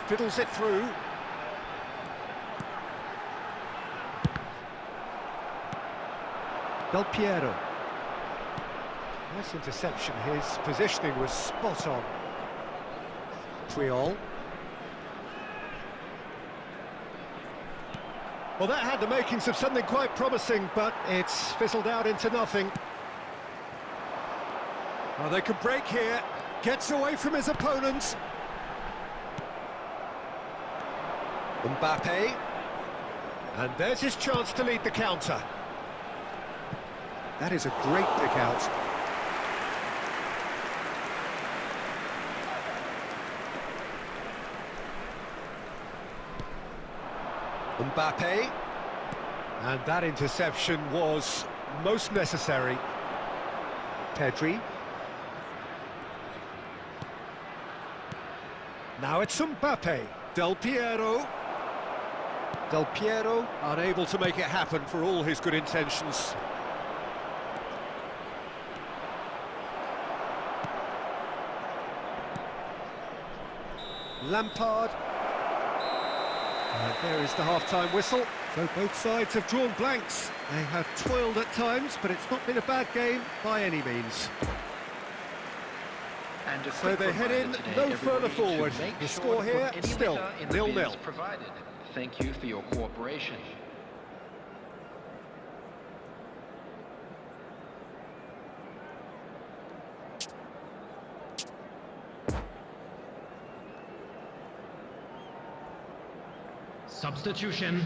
Fiddles it through. Del Piero. Nice interception. His positioning was spot on. Puyol. Well, that had the makings of something quite promising, but it's fizzled out into nothing. Oh, they can break here. Gets away from his opponents. Mbappe. And there's his chance to lead the counter. That is a great pick out. Mbappe. And that interception was most necessary. Pedri. Now it's Mbappe. Del Piero. Del Piero unable to make it happen for all his good intentions. Lampard. And there is the half-time whistle. So both sides have drawn blanks. They have toiled at times, but it's not been a bad game by any means. And So they head in no further forward. The score here still 0-0. Provided. Thank you for your cooperation. Substitution.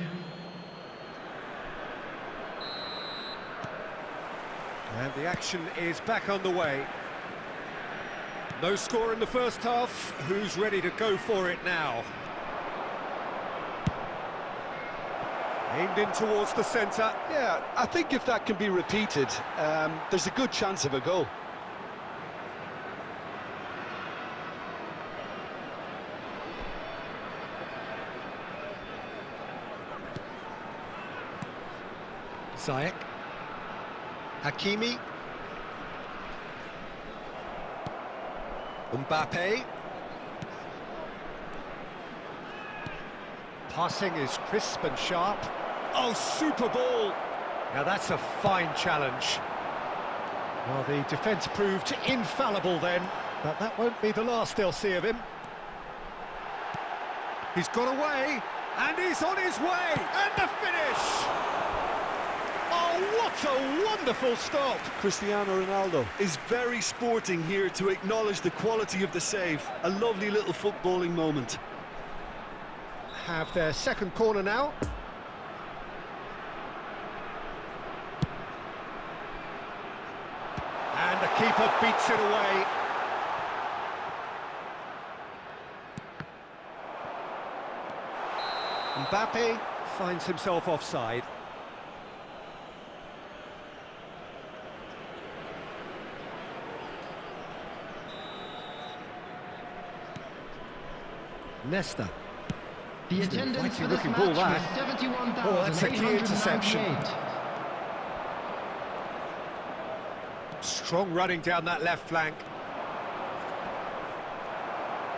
And the action is back on the way. No score in the first half. Who's ready to go for it now? Aimed in towards the centre. Yeah, I think if that can be repeated, there's a good chance of a goal. Ziyech. Hakimi. Mbappe. Passing is crisp and sharp. Oh, super ball! Now that's a fine challenge. Well, the defence proved infallible then, but that won't be the last they'll see of him. He's got away, and he's on his way, and the finish! Oh, Oh, what a wonderful stop! Cristiano Ronaldo is very sporting here to acknowledge the quality of the save. A lovely little footballing moment. Have their second corner now. And the keeper beats it away. Mbappe finds himself offside. Nesta. The attendance for this looking match ball, was 71,898. Oh, that's a key interception. Strong running down that left flank.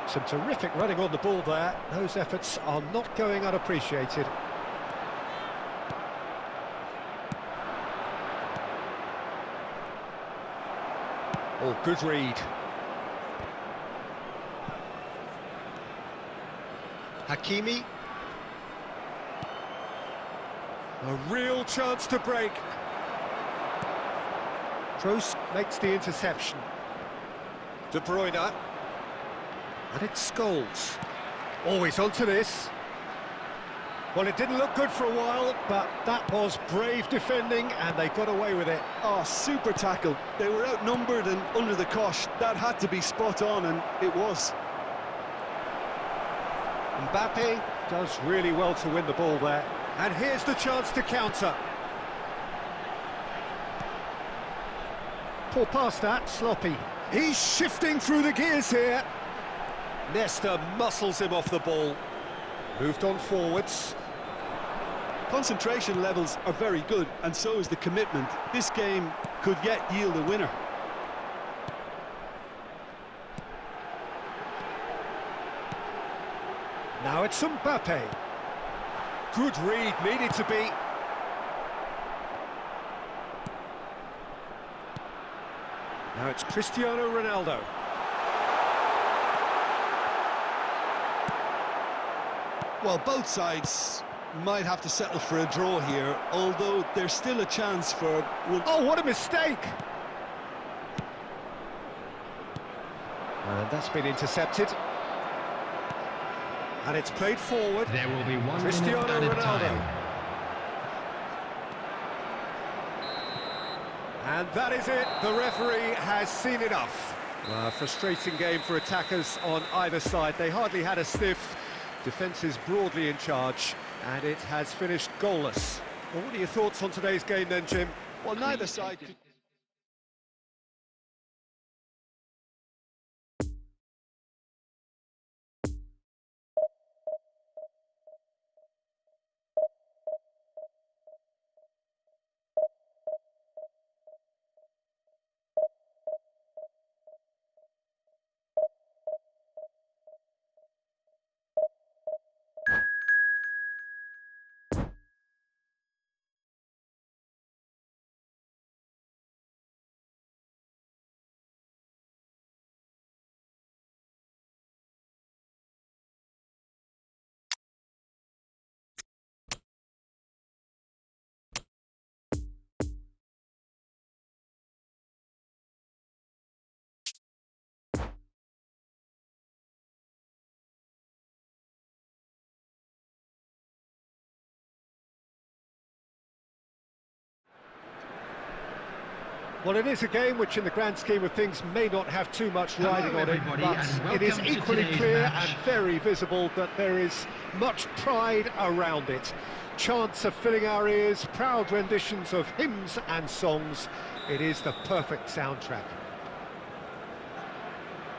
Some terrific running on the ball there. Those efforts are not going unappreciated. Oh, good read. Hakimi. A real chance to break. Kroos makes the interception. De Bruyne. And it's Scholes. Always onto this. Well, it didn't look good for a while, but that was brave defending, and they got away with it. Oh, super tackle. They were outnumbered and under the cosh. That had to be spot on, and it was. Mbappe does really well to win the ball there. And here's the chance to counter. Poor pass that, sloppy. He's shifting through the gears here. Nesta muscles him off the ball. Moved on forwards. Concentration levels are very good, and so is the commitment. This game could yet yield a winner. Now it's Mbappe. Good read, needed to be. Now it's Cristiano Ronaldo. Well, both sides might have to settle for a draw here, although there's still a chance for one. Oh, what a mistake! And that's been intercepted. And it's played forward. There will be 1 Cristiano minute added Ronaldo. time. And that is it. The referee has seen enough. A frustrating game for attackers on either side. They hardly had a sniff. Defence is broadly in charge, and it has finished goalless. Well, what are your thoughts on today's game then, Jim? Well, neither side could... Well, it is a game which, in the grand scheme of things, may not have too much riding on it, but it is equally clear and very visible that there is much pride around it. Chants are filling our ears, proud renditions of hymns and songs. It is the perfect soundtrack.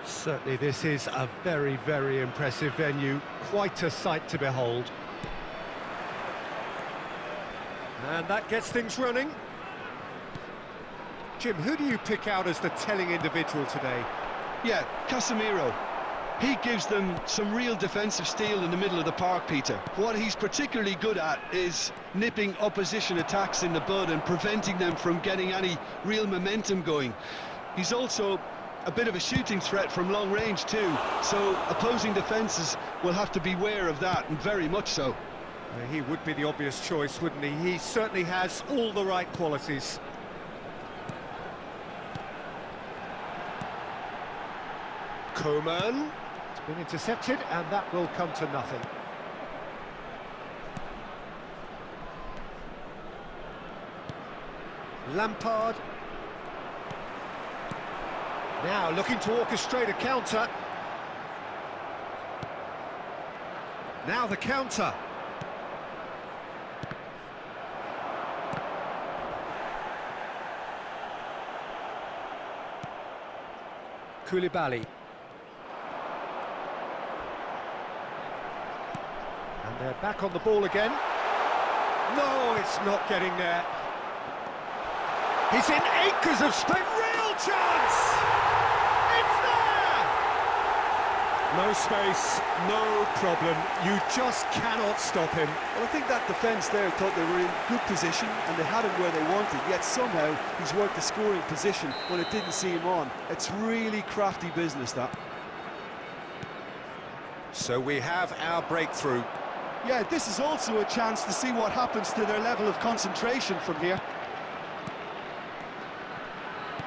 Certainly this is a very, very impressive venue, quite a sight to behold. And that gets things running. Jim, who do you pick out as the telling individual today? Yeah, Casemiro. He gives them some real defensive steel in the middle of the park, Peter. What he's particularly good at is nipping opposition attacks in the bud and preventing them from getting any real momentum going. He's also a bit of a shooting threat from long range too, so opposing defences will have to beware of that, and very much so. He would be the obvious choice, wouldn't he? He certainly has all the right qualities. Coman. It's been intercepted, and that will come to nothing. Lampard. Now looking to orchestrate a counter. Now the counter. Koulibaly. And they're back on the ball again. No, it's not getting there. He's in acres of space. Real chance! It's there! No space, no problem. You just cannot stop him. Well, I think that defence there thought they were in good position and they had him where they wanted, yet somehow he's worked the scoring position when it didn't see him on. It's really crafty business, that. So we have our breakthrough. Yeah, this is also a chance to see what happens to their level of concentration from here.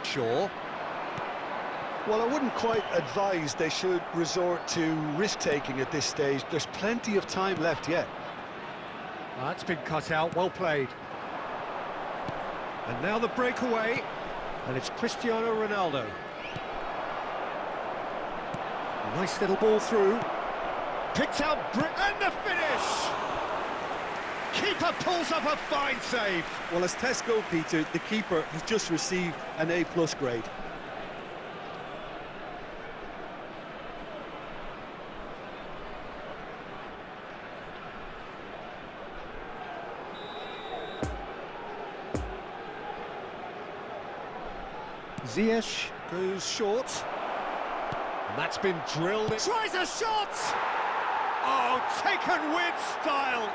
Sure. Well, I wouldn't quite advise they should resort to risk-taking at this stage. There's plenty of time left yet. That's been cut out, well played. And now the breakaway, and it's Cristiano Ronaldo. A nice little ball through. Picked out, and the finish! Keeper pulls up a fine save. Well, as tests go, Peter, the keeper has just received an A+ grade. Ziyech goes short. And that's been drilled. Tries a shot! Oh, taken with style.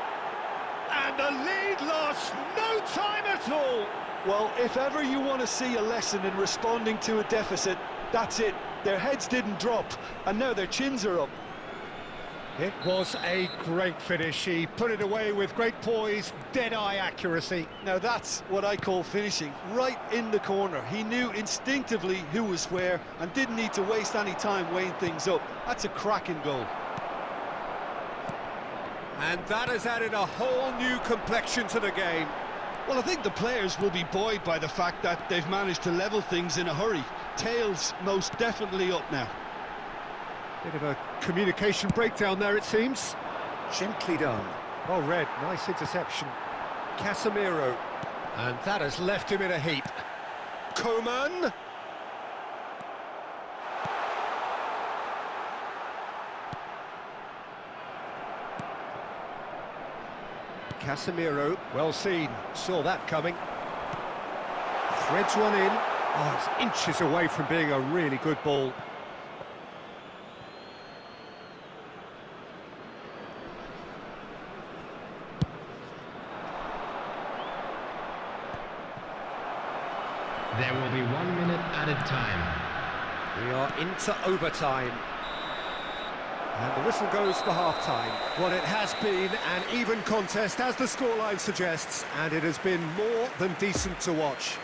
And the lead lost no time at all. Well, if ever you want to see a lesson in responding to a deficit, that's it. Their heads didn't drop, and now their chins are up. It was a great finish. He put it away with great poise, dead-eye accuracy. Now that's what I call finishing, right in the corner. He knew instinctively who was where and didn't need to waste any time weighing things up. That's a cracking goal. And that has added a whole new complexion to the game. Well, I think the players will be buoyed by the fact that they've managed to level things in a hurry. Tails most definitely up now. Bit of a communication breakdown there, it seems. Gently done. Well read, nice interception. Casemiro. And that has left him in a heap. Coman. Casemiro, well seen, saw that coming. Threads one in. Oh, it's inches away from being a really good ball. There will be 1 minute added time. We are into overtime. And the whistle goes for half-time. Well, it has been an even contest, as the scoreline suggests, and it has been more than decent to watch.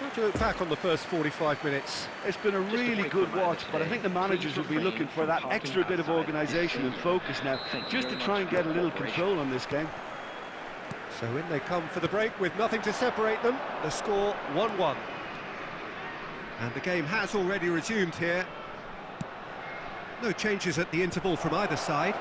How do you look back on the first 45 minutes? It's been a really good watch, but I think the managers will be looking for that extra bit of organisation and focus now, just to try and get a little control on this game. So in they come for the break with nothing to separate them. The score 1-1. And the game has already resumed here. No changes at the interval from either side.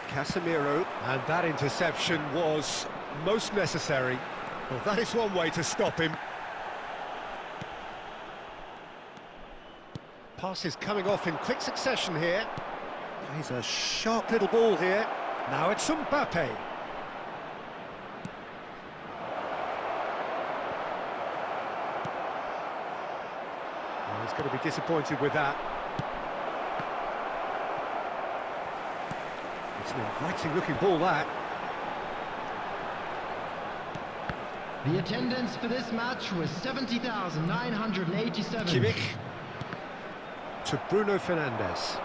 Casemiro, and that interception was most necessary. Well, that is one way to stop him. Passes coming off in quick succession here. He's a sharp little ball here. Now it's Mbappe. Oh, he's going to be disappointed with that. It's an inviting looking ball, that. The attendance for this match was 70,987. Kimmich to Bruno Fernandes.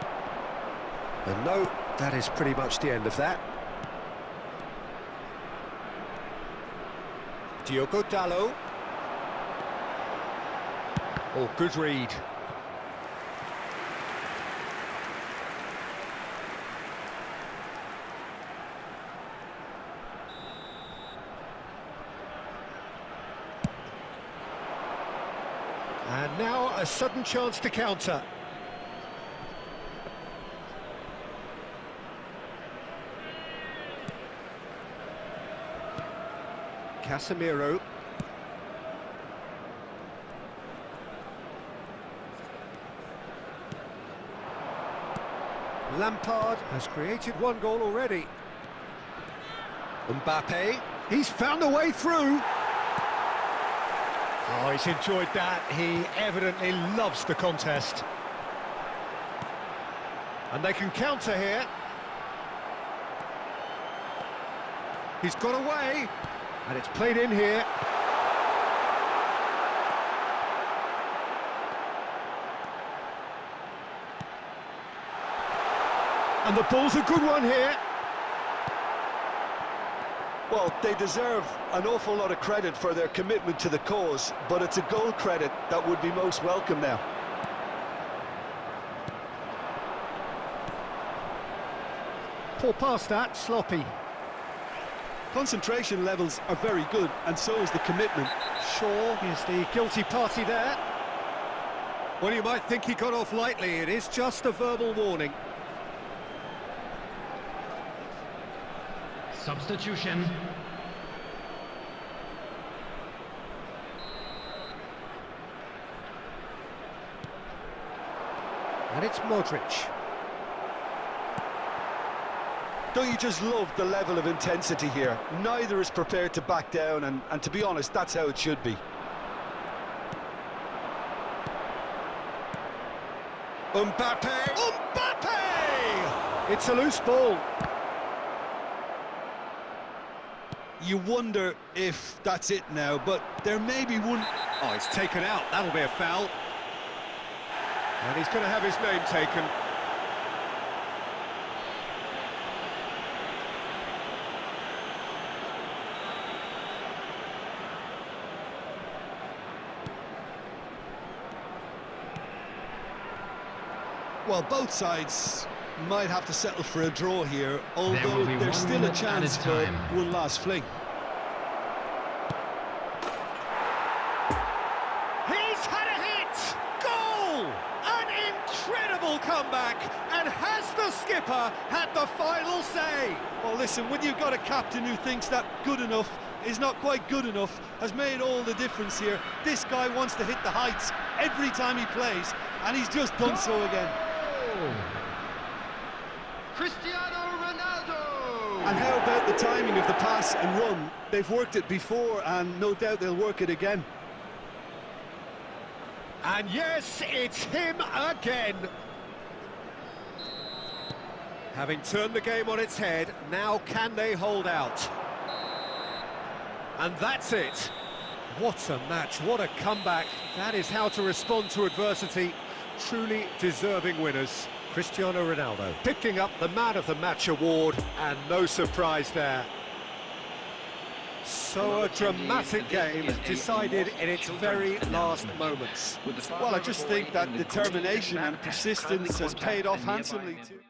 And no, that is pretty much the end of that. Diogo Dalot. Oh, good read. And now a sudden chance to counter. Casemiro. Lampard has created one goal already. Mbappe, he's found a way through. Oh, he's enjoyed that. He evidently loves the contest. And they can counter here. He's got away, and it's played in here. And the ball's a good one here. Well, they deserve an awful lot of credit for their commitment to the cause, but it's a goal credit that would be most welcome now. Poor pass that, sloppy. Concentration levels are very good, and so is the commitment. Shaw is the guilty party there. Well, you might think he got off lightly. It is just a verbal warning. Substitution. And it's Modric. Don't you just love the level of intensity here? Neither is prepared to back down, and to be honest, that's how it should be. Mbappe! Mbappe! It's a loose ball. You wonder if that's it now, but there may be one... Oh, it's taken out. That'll be a foul. And he's going to have his name taken. Well, both sides might have to settle for a draw here, although there's still a chance for one last fling. He's had a hit! Goal! An incredible comeback! And has the skipper had the final say? Well, listen, when you've got a captain who thinks that good enough is not quite good enough, has made all the difference here. This guy wants to hit the heights every time he plays, and he's just done so again. Cristiano Ronaldo! And how about the timing of the pass and run? They've worked it before, and no doubt they'll work it again. And yes, it's him again. Having turned the game on its head, now can they hold out? And that's it. What a match, what a comeback. That is how to respond to adversity. Truly deserving winners. Cristiano Ronaldo picking up the Man of the Match award, and no surprise there. So a dramatic game decided in its very last moments. Well, I just think that determination and persistence has paid off handsomely too.